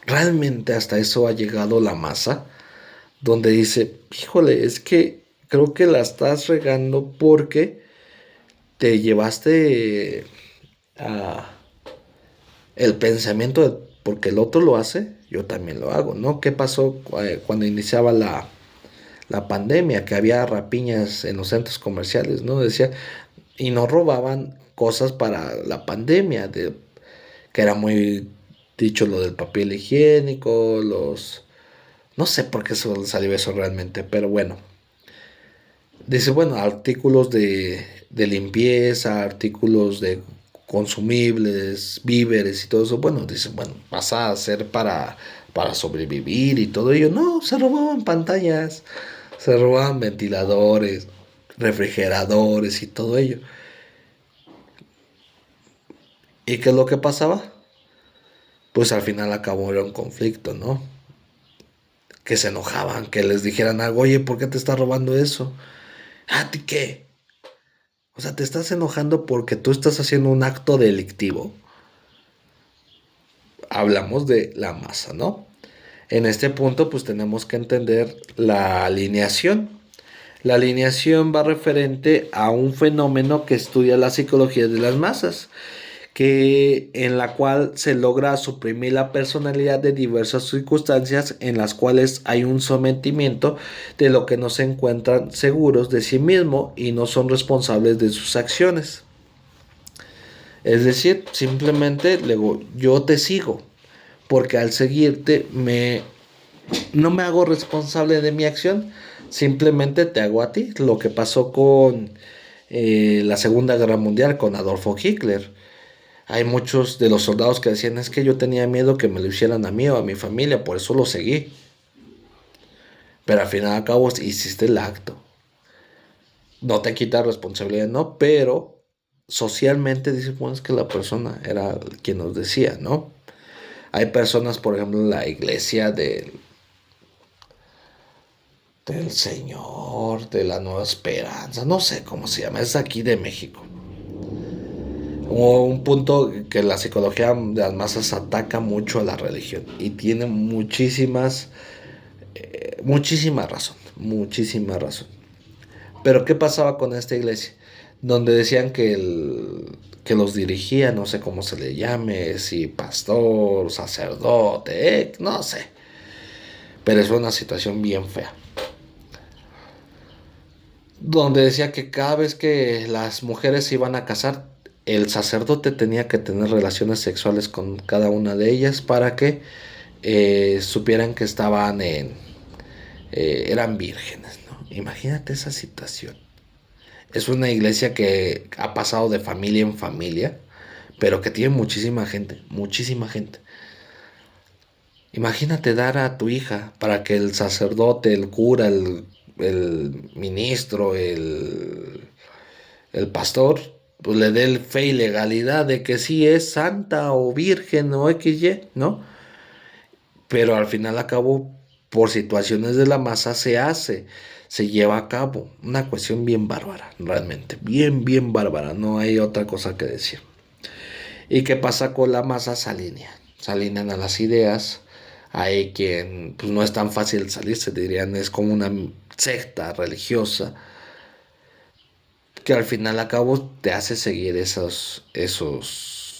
Realmente hasta eso ha llegado la masa, donde dice, híjole, es que creo que la estás regando porque te llevaste a el pensamiento de, porque el otro lo hace, yo también lo hago, ¿no? ¿Qué pasó cuando iniciaba la pandemia? Que había rapiñas en los centros comerciales, ¿no? Decía, y no robaban cosas para la pandemia, que era muy dicho lo del papel higiénico, no sé por qué salió eso realmente, pero bueno. Dice, bueno, artículos de limpieza, artículos de consumibles, víveres y todo eso. Bueno, dice, bueno, vas a hacer para sobrevivir y todo ello. No, se robaban pantallas, se robaban ventiladores, refrigeradores y todo ello. ¿Y qué es lo que pasaba? Pues al final acabó era un conflicto, ¿no? Que se enojaban, que les dijeran algo, oye, ¿por qué te estás robando eso? ¿A ti qué? O sea, te estás enojando porque tú estás haciendo un acto delictivo. hablamos de la masa, ¿no? En este punto, pues tenemos que entender la alineación. La alineación va referente a un fenómeno que estudia la psicología de las masas, que en la cual se logra suprimir la personalidad de diversas circunstancias en las cuales hay un sometimiento de lo que no se encuentran seguros de sí mismo y no son responsables de sus acciones. Es decir, simplemente le digo, yo te sigo, porque al seguirte no me hago responsable de mi acción, simplemente te hago a ti. Lo que pasó con la Segunda Guerra Mundial con Adolfo Hitler. Hay muchos de los soldados que decían, es que yo tenía miedo que me lo hicieran a mí o a mi familia, por eso lo seguí. Pero al final y cabo hiciste el acto. No te quita responsabilidad, no, pero socialmente dicen, bueno, es que la persona era quien nos decía, ¿no? Hay personas, por ejemplo, en la iglesia del Señor, de la Nueva Esperanza, no sé cómo se llama, es aquí de México. Hubo un punto que la psicología de las masas ataca mucho a la religión y tiene muchísima razón, muchísima razón. Pero ¿qué pasaba con esta iglesia? Donde decían que los dirigía, no sé cómo se le llame, si pastor, sacerdote, no sé. Pero es una situación bien fea. Donde decía que cada vez que las mujeres se iban a casar, el sacerdote tenía que tener relaciones sexuales con cada una de ellas para que supieran que eran vírgenes, ¿no? Imagínate esa situación. Es una iglesia que ha pasado de familia en familia, pero que tiene muchísima gente, muchísima gente. Imagínate dar a tu hija para que el sacerdote, el cura, el ministro, el pastor, pues le dé el fe y legalidad de que sí es santa o virgen o XY, ¿no? Pero al final a cabo, por situaciones de la masa se lleva a cabo. Una cuestión bien bárbara, realmente, bien bárbara, no hay otra cosa que decir. ¿Y qué pasa con la masa? Se alinean a las ideas. Hay quien, pues no es tan fácil salirse, dirían, es como una secta religiosa que al final a cabo te hace seguir esos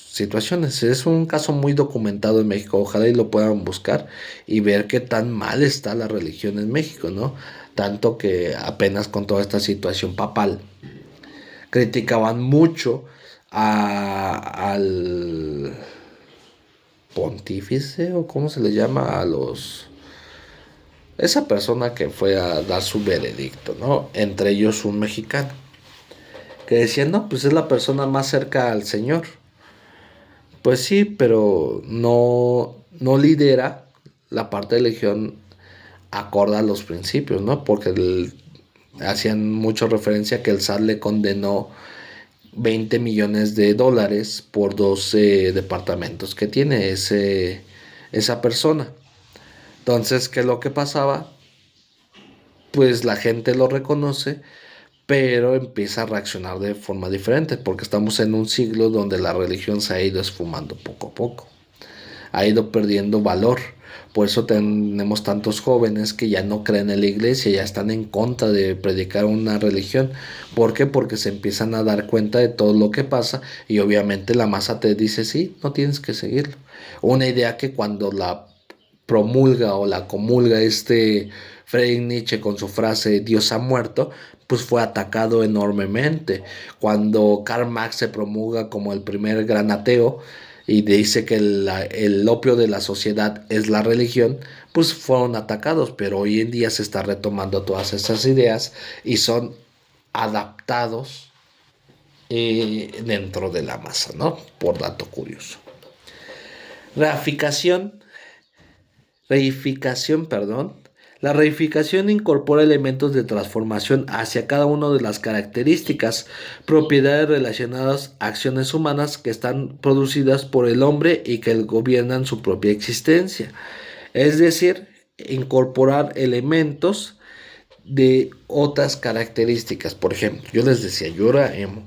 situaciones. Es un caso muy documentado en México, ojalá y lo puedan buscar y ver qué tan mal está la religión en México, ¿no? Tanto que apenas con toda esta situación papal criticaban mucho al pontífice o cómo se le llama a los esa persona que fue a dar su veredicto, ¿no? Entre ellos un mexicano que decían, no, pues es la persona más cerca al Señor. Pues sí, pero no lidera la parte de religión acorde a los principios, ¿no? Porque hacían mucha referencia que el SAT le condenó 20 millones de dólares por 12 departamentos que tiene esa persona. Entonces, ¿qué es lo que pasaba? Pues la gente lo reconoce, pero empieza a reaccionar de forma diferente, porque estamos en un siglo donde la religión se ha ido esfumando poco a poco, ha ido perdiendo valor. Por eso tenemos tantos jóvenes que ya no creen en la iglesia, ya están en contra de predicar una religión. ¿Por qué? Porque se empiezan a dar cuenta de todo lo que pasa y obviamente la masa te dice, sí, no tienes que seguirlo. Una idea que cuando la promulga o la comulga Friedrich Nietzsche con su frase Dios ha muerto, pues fue atacado enormemente. Cuando Karl Marx se promulga como el primer gran ateo y dice que el opio de la sociedad es la religión, pues fueron atacados, pero hoy en día se está retomando todas esas ideas y son adaptados dentro de la masa, ¿no? Por dato curioso. Reificación, perdón. La reificación incorpora elementos de transformación hacia cada una de las características, propiedades relacionadas a acciones humanas que están producidas por el hombre y que gobiernan su propia existencia. Es decir, incorporar elementos de otras características. Por ejemplo, yo les decía, yo era emo.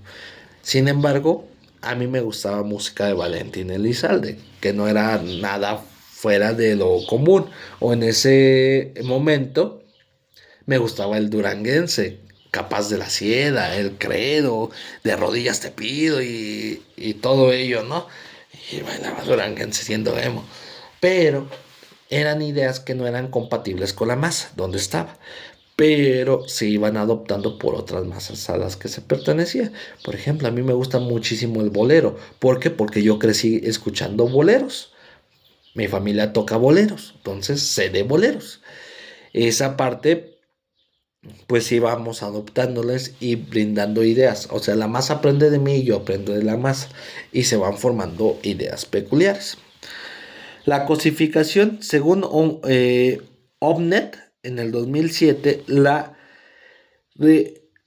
Sin embargo, a mí me gustaba música de Valentín Elizalde, que no era nada fuera de lo común. O en ese momento me gustaba el duranguense, Capaz de la Sierra, El Credo, De rodillas te pido y todo ello, ¿no? Y bailaba duranguense siendo emo. Pero eran ideas que no eran compatibles con la masa donde estaba, pero se iban adoptando por otras masas a las que se pertenecía. Por ejemplo, a mí me gusta muchísimo el bolero. ¿Por qué? Porque yo crecí escuchando boleros. Mi familia toca boleros, entonces sé de boleros. Esa parte, pues íbamos adoptándoles y brindando ideas. O sea, la masa aprende de mí y yo aprendo de la masa. Y se van formando ideas peculiares. La cosificación, según Omnet, en el 2007, la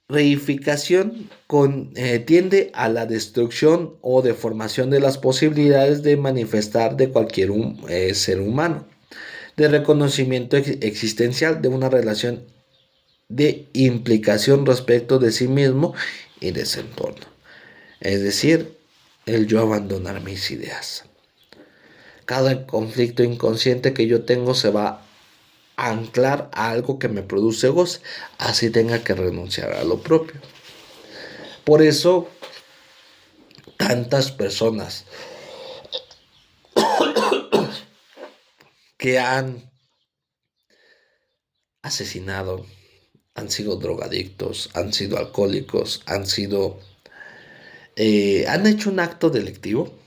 reificación tiende a la destrucción o deformación de las posibilidades de manifestar de cualquier ser humano, de reconocimiento existencial de una relación de implicación respecto de sí mismo y de su entorno. Es decir, el yo abandonar mis ideas. Cada conflicto inconsciente que yo tengo se va a anclar a algo que me produce goce, así tenga que renunciar a lo propio. Por eso, tantas personas que han asesinado, han sido drogadictos, han sido alcohólicos, han hecho un acto delictivo,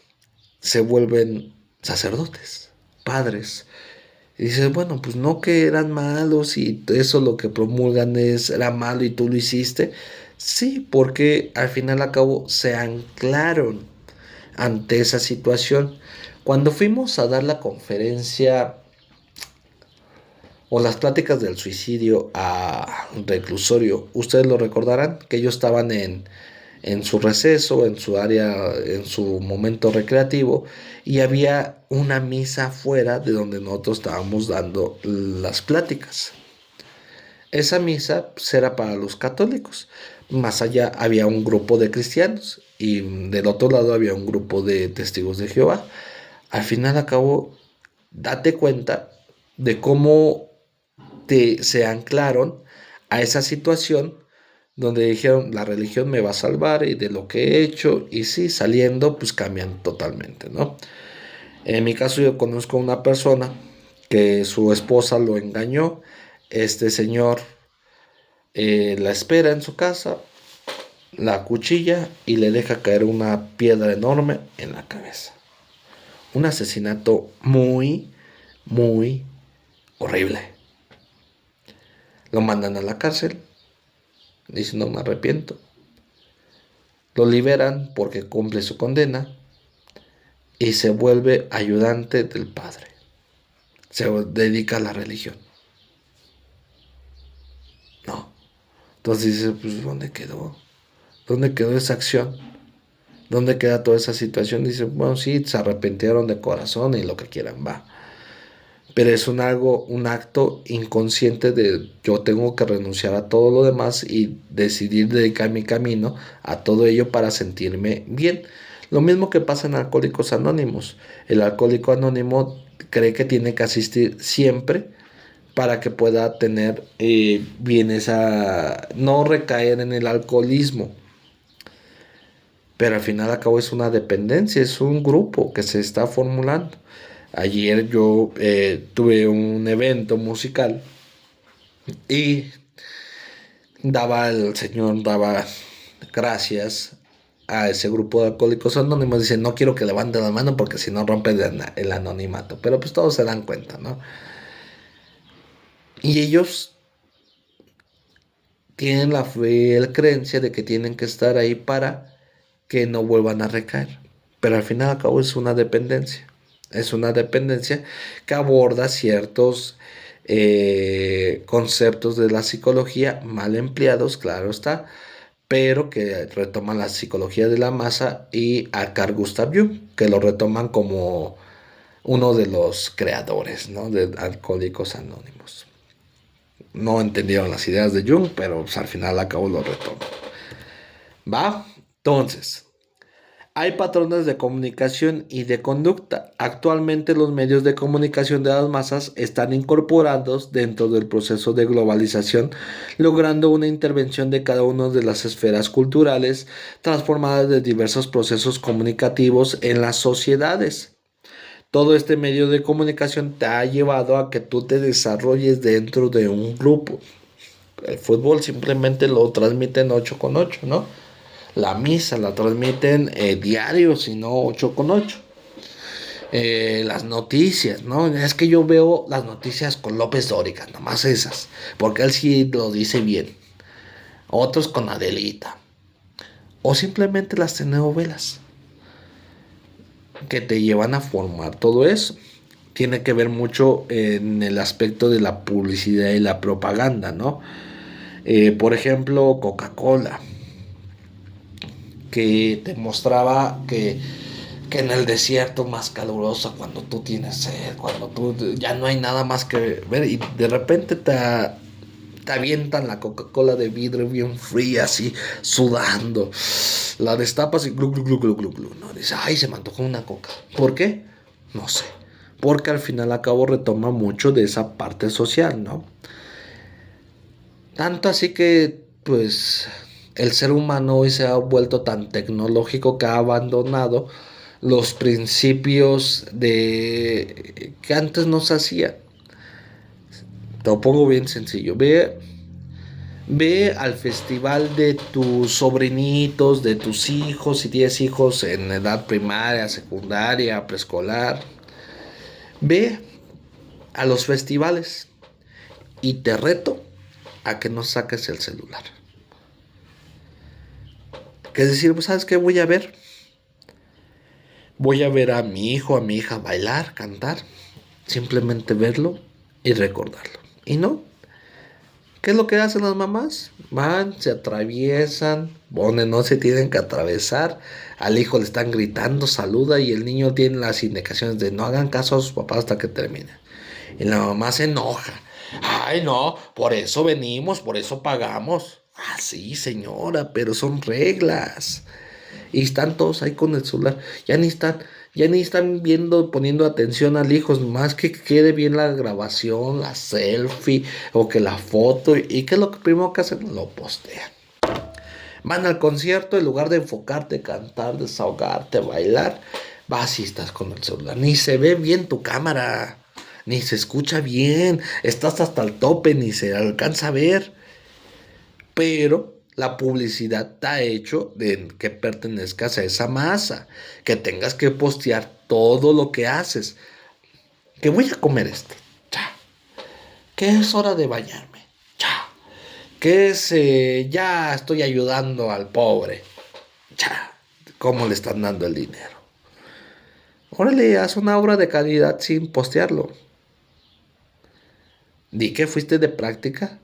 se vuelven sacerdotes, padres. Y dices, bueno, pues no que eran malos y eso lo que promulgan era malo y tú lo hiciste. Sí, porque al final al cabo se anclaron ante esa situación. Cuando fuimos a dar la conferencia o las pláticas del suicidio a reclusorio, ustedes lo recordarán que ellos estaban en su receso, en su área, en su momento recreativo, y había una misa afuera de donde nosotros estábamos dando las pláticas. Esa misa pues, era para los católicos. Más allá había un grupo de cristianos y del otro lado había un grupo de testigos de Jehová. Al final acabó, date cuenta de cómo se anclaron a esa situación donde dijeron la religión me va a salvar y de lo que he hecho y sí, saliendo pues cambian totalmente, ¿no? En mi caso yo conozco a una persona que su esposa lo engañó, este señor la espera en su casa, la cuchilla y le deja caer una piedra enorme en la cabeza. Un asesinato muy, muy horrible. Lo mandan a la cárcel, dice no me arrepiento. Lo liberan porque cumple su condena y se vuelve ayudante del padre. Se dedica a la religión. No. Entonces dice, pues ¿dónde quedó? ¿Dónde quedó esa acción? ¿Dónde queda toda esa situación? Dice, bueno, sí, se arrepintieron de corazón y lo que quieran, va. Pero es un acto inconsciente de yo tengo que renunciar a todo lo demás y decidir dedicar mi camino a todo ello para sentirme bien. Lo mismo que pasa en Alcohólicos Anónimos. El alcohólico anónimo cree que tiene que asistir siempre para que pueda tener bien no recaer en el alcoholismo. Pero al final al cabo es una dependencia, es un grupo que se está formulando. Ayer yo tuve un evento musical y el Señor daba gracias a ese grupo de alcohólicos anónimos. Dice, no quiero que levanten la mano porque si no rompe el anonimato. Pero pues todos se dan cuenta, ¿no? Y ellos tienen la fiel creencia de que tienen que estar ahí para que no vuelvan a recaer. Pero al final al cabo es una dependencia. Es una dependencia que aborda ciertos conceptos de la psicología mal empleados, claro está, pero que retoman la psicología de la masa y a Carl Gustav Jung, que lo retoman como uno de los creadores, ¿no?, de Alcohólicos Anónimos. No entendieron las ideas de Jung, pero pues, al final acabo lo retoman. ¿Va? Entonces, Hay patrones de comunicación y de conducta. Actualmente los medios de comunicación de las masas están incorporados dentro del proceso de globalización, logrando una intervención de cada una de las esferas culturales transformadas de diversos procesos comunicativos en las sociedades. Todo este medio de comunicación te ha llevado a que tú te desarrolles dentro de un grupo. El fútbol simplemente lo transmiten 8 con 8, ¿no? La misa la transmiten diario, si no 8 con 8. Las noticias, ¿no? Es que yo veo las noticias con López Dóriga, nomás esas, porque él sí lo dice bien. Otros con Adelita. O simplemente las telenovelas que te llevan a formar todo eso. Tiene que ver mucho en el aspecto de la publicidad y la propaganda, ¿no? Por ejemplo, Coca-Cola, que te mostraba que en el desierto más caluroso, cuando tú tienes sed, cuando tú ya no hay nada más que ver y de repente te avientan la Coca-Cola de vidrio bien fría, así sudando. La destapas y glu, glu, glu, glu, glu, glu, ¿no? Dices, ay, se me antojó una coca. ¿Por qué? No sé. Porque al final a cabo retoma mucho de esa parte social, ¿no? Tanto así que, pues, el ser humano hoy se ha vuelto tan tecnológico que ha abandonado los principios de que antes no se hacía. Te lo pongo bien sencillo. Ve al festival de tus sobrinitos, de tus hijos, si tienes hijos en edad primaria, secundaria, preescolar. Ve a los festivales y te reto a que no saques el celular. Que es decir, pues, ¿sabes qué voy a ver? Voy a ver a mi hijo, a mi hija bailar, cantar. Simplemente verlo y recordarlo. Y no. ¿Qué es lo que hacen las mamás? Van, se atraviesan, donde no se tienen que atravesar. Al hijo le están gritando, saluda y el niño tiene las indicaciones de no hagan caso a sus papás hasta que termine. Y la mamá se enoja. Ay, no, por eso venimos, por eso pagamos. Ah, sí, señora, pero son reglas. Y están todos ahí con el celular. Ya ni están viendo, poniendo atención al hijo, más que quede bien la grabación, la selfie o que la foto. ¿Y qué es lo que primero que hacen? Lo postean. Van al concierto, en lugar de enfocarte, cantar, desahogarte, bailar, vas y estás con el celular. Ni se ve bien tu cámara, ni se escucha bien, estás hasta el tope, ni se alcanza a ver. Pero la publicidad te ha hecho de que pertenezcas a esa masa, que tengas que postear todo lo que haces. Que voy a comer esto. Ya. Que es hora de bañarme. Ya. Que es ya estoy ayudando al pobre. Ya. ¿Cómo le están dando el dinero? Órale, haz una obra de calidad sin postearlo. Di que fuiste de práctica,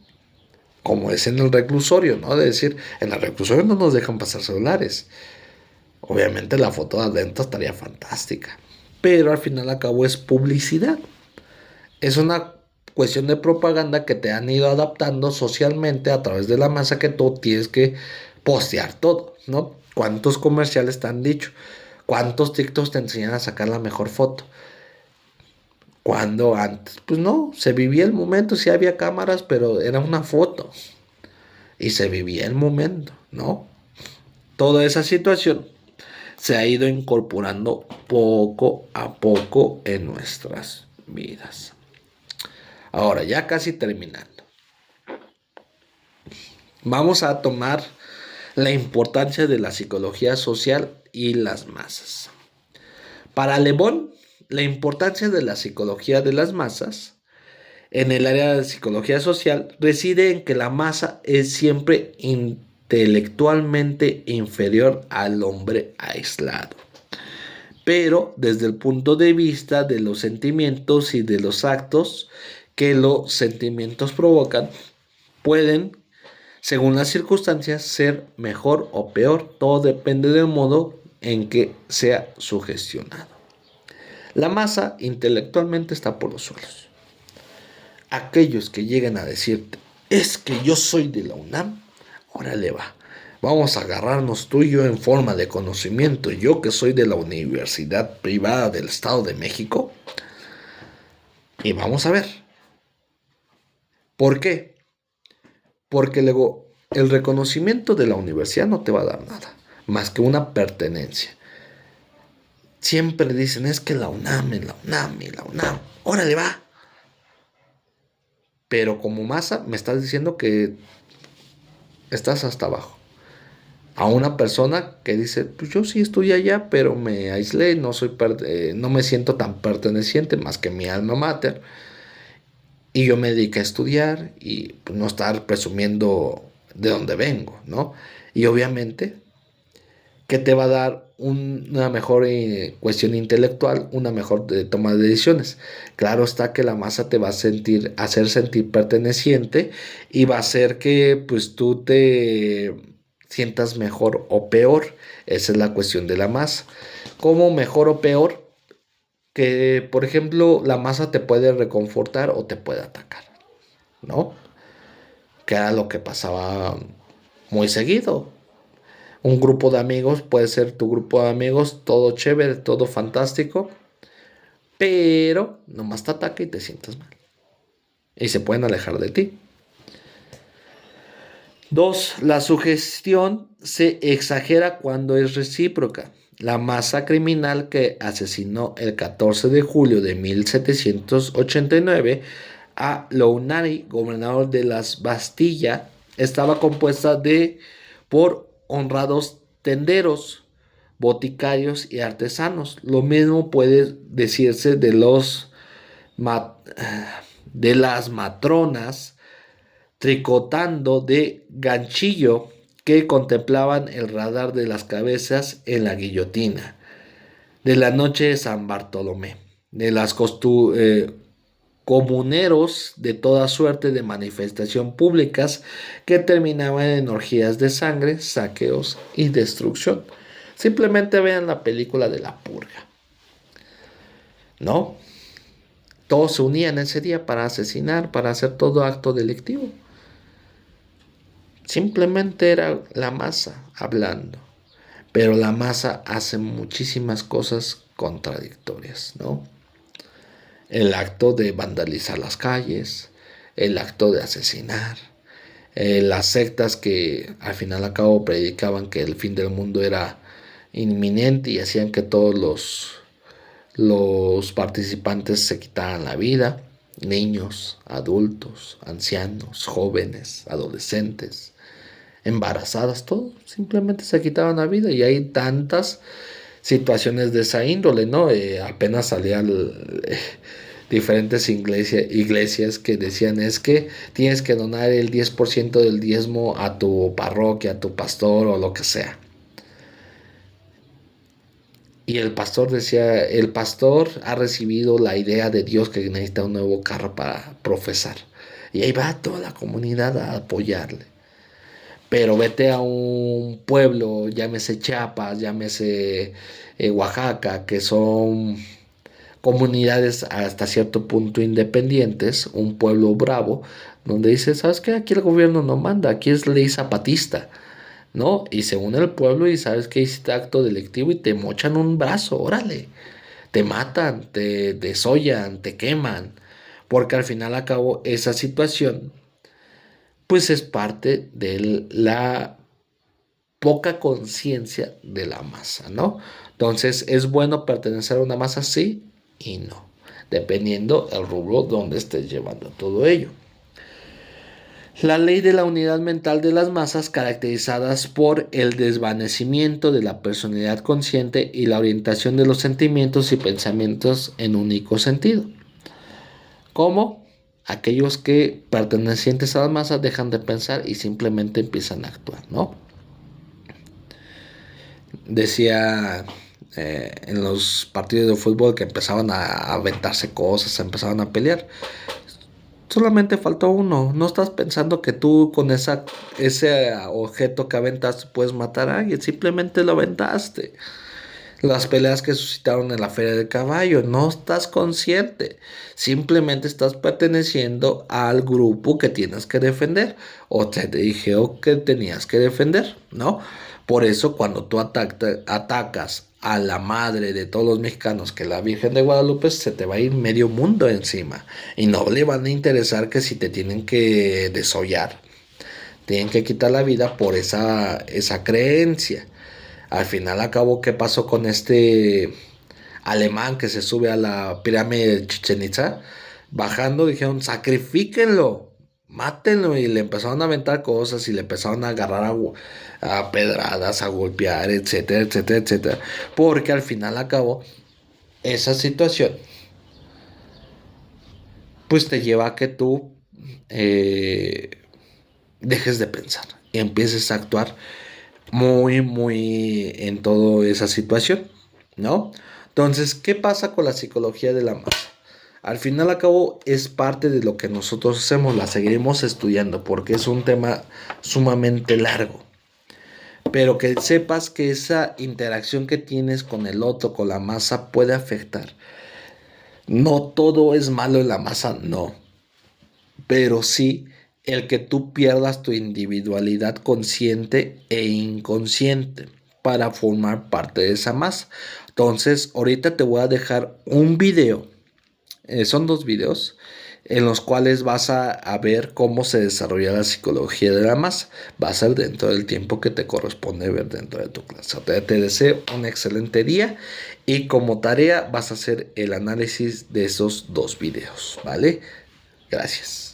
como es en el reclusorio, ¿no? De decir, en el reclusorio no nos dejan pasar celulares. Obviamente la foto de adentro estaría fantástica. Pero al final a cabo es publicidad. Es una cuestión de propaganda que te han ido adaptando socialmente a través de la masa que tú tienes que postear todo, ¿no? ¿Cuántos comerciales te han dicho? ¿Cuántos TikToks te enseñan a sacar la mejor foto? Cuando antes, pues no, se vivía el momento, sí había cámaras, pero era una foto y se vivía el momento, ¿no? Toda esa situación se ha ido incorporando poco a poco en nuestras vidas. Ahora, ya casi terminando, vamos a tomar la importancia de la psicología social y las masas. Para Le Bon, la importancia de la psicología de las masas en el área de psicología social reside en que la masa es siempre intelectualmente inferior al hombre aislado, pero desde el punto de vista de los sentimientos y de los actos que los sentimientos provocan, pueden, según las circunstancias, ser mejor o peor. Todo depende del modo en que sea sugestionado. La masa intelectualmente está por los suelos. Aquellos que lleguen a decirte, es que yo soy de la UNAM, órale va. Vamos a agarrarnos tú y yo en forma de conocimiento. Yo que soy de la Universidad Privada del Estado de México. Y vamos a ver. ¿Por qué? Porque luego el reconocimiento de la universidad no te va a dar nada. Más que una pertenencia. Siempre dicen, es que la UNAM, la UNAM, la UNAM. Órale, va. Pero como masa me estás diciendo que estás hasta abajo. A una persona que dice, pues yo sí estoy allá, pero me aislé, no me siento tan perteneciente más que mi alma mater. Y yo me dediqué a estudiar y pues, no estar presumiendo de dónde vengo, ¿no? Y obviamente, ¿qué te va a dar una mejor cuestión intelectual, una mejor toma de decisiones? Claro está que la masa te va a hacer sentir perteneciente y va a hacer que pues tú te sientas mejor o peor. Esa es la cuestión de la masa. ¿Cómo mejor o peor? Que, por ejemplo, la masa te puede reconfortar o te puede atacar, ¿no? Que era lo que pasaba muy seguido. Un grupo de amigos puede ser tu grupo de amigos, todo chévere, todo fantástico, pero nomás te ataca y te sientes mal. Y se pueden alejar de ti. 2. La sugestión se exagera cuando es recíproca. La masa criminal que asesinó el 14 de julio de 1789 a Lounari, gobernador de las Bastilla, estaba compuesta por honrados tenderos, boticarios y artesanos. Lo mismo puede decirse de las matronas tricotando de ganchillo que contemplaban el radar de las cabezas en la guillotina, de la noche de San Bartolomé, de las comuneros de toda suerte de manifestación públicas que terminaban en orgías de sangre, saqueos y destrucción. Simplemente vean la película de La Purga, ¿no? Todos se unían ese día para asesinar, para hacer todo acto delictivo. Simplemente era la masa hablando. Pero la masa hace muchísimas cosas contradictorias, ¿no? El acto de vandalizar las calles, el acto de asesinar, las sectas que al final a cabo predicaban que el fin del mundo era inminente y hacían que todos los participantes se quitaran la vida, niños, adultos, ancianos, jóvenes, adolescentes, embarazadas, todo, simplemente se quitaban la vida y hay tantas situaciones de esa índole, ¿no? Apenas salían diferentes iglesias que decían es que tienes que donar el 10% del diezmo a tu parroquia, a tu pastor o lo que sea. Y el pastor decía, el pastor ha recibido la idea de Dios que necesita un nuevo carro para profesar. Y ahí va toda la comunidad a apoyarle. Pero vete a un pueblo, llámese Chiapas, llámese Oaxaca, que son comunidades hasta cierto punto independientes, un pueblo bravo, donde dice, ¿sabes qué? Aquí el gobierno no manda, aquí es ley zapatista, ¿no? Y se une el pueblo y sabes que hiciste acto delictivo y te mochan un brazo, órale, te matan, te desollan, te queman, porque al final a cabo esa situación pues es parte de la poca conciencia de la masa, ¿no? Entonces, ¿es bueno pertenecer a una masa? Sí y no, dependiendo el rubro donde estés llevando todo ello. La ley de la unidad mental de las masas, caracterizadas por el desvanecimiento de la personalidad consciente y la orientación de los sentimientos y pensamientos en un único sentido. ¿Cómo? Aquellos que pertenecientes a las masas dejan de pensar y simplemente empiezan a actuar, ¿no? Decía en los partidos de fútbol que empezaban a aventarse cosas, empezaban a pelear. Solamente faltó uno. No estás pensando que tú con ese objeto que aventaste puedes matar a alguien. Simplemente lo aventaste. Las peleas que suscitaron en la Feria del Caballo, no estás consciente, simplemente estás perteneciendo al grupo que tienes que defender o te dijeron que tenías que defender, ¿no? Por eso cuando tú atacas a la madre de todos los mexicanos, que es la Virgen de Guadalupe, se te va a ir medio mundo encima y no le van a interesar que si te tienen que desollar, tienen que quitar la vida por esa creencia. Al final acabó, ¿qué pasó con este alemán que se sube a la pirámide de Chichen Itza? Bajando dijeron, sacrifíquenlo, mátenlo, y le empezaron a aventar cosas y le empezaron a agarrar a pedradas, a golpear, etcétera, etcétera, etcétera. Porque al final acabó esa situación, pues te lleva a que tú eh, dejes de pensar y empieces a actuar muy, muy en toda esa situación, ¿no? Entonces, ¿qué pasa con la psicología de la masa? Al final, al cabo, es parte de lo que nosotros hacemos, la seguiremos estudiando porque es un tema sumamente largo. Pero que sepas que esa interacción que tienes con el otro, con la masa, puede afectar. No todo es malo en la masa, no. Pero sí el que tú pierdas tu individualidad consciente e inconsciente para formar parte de esa masa. Entonces, ahorita te voy a dejar un video, son dos videos, en los cuales vas a ver cómo se desarrolla la psicología de la masa. Va a ser dentro del tiempo que te corresponde ver dentro de tu clase. Te deseo un excelente día y como tarea vas a hacer el análisis de esos dos videos, ¿vale? Gracias.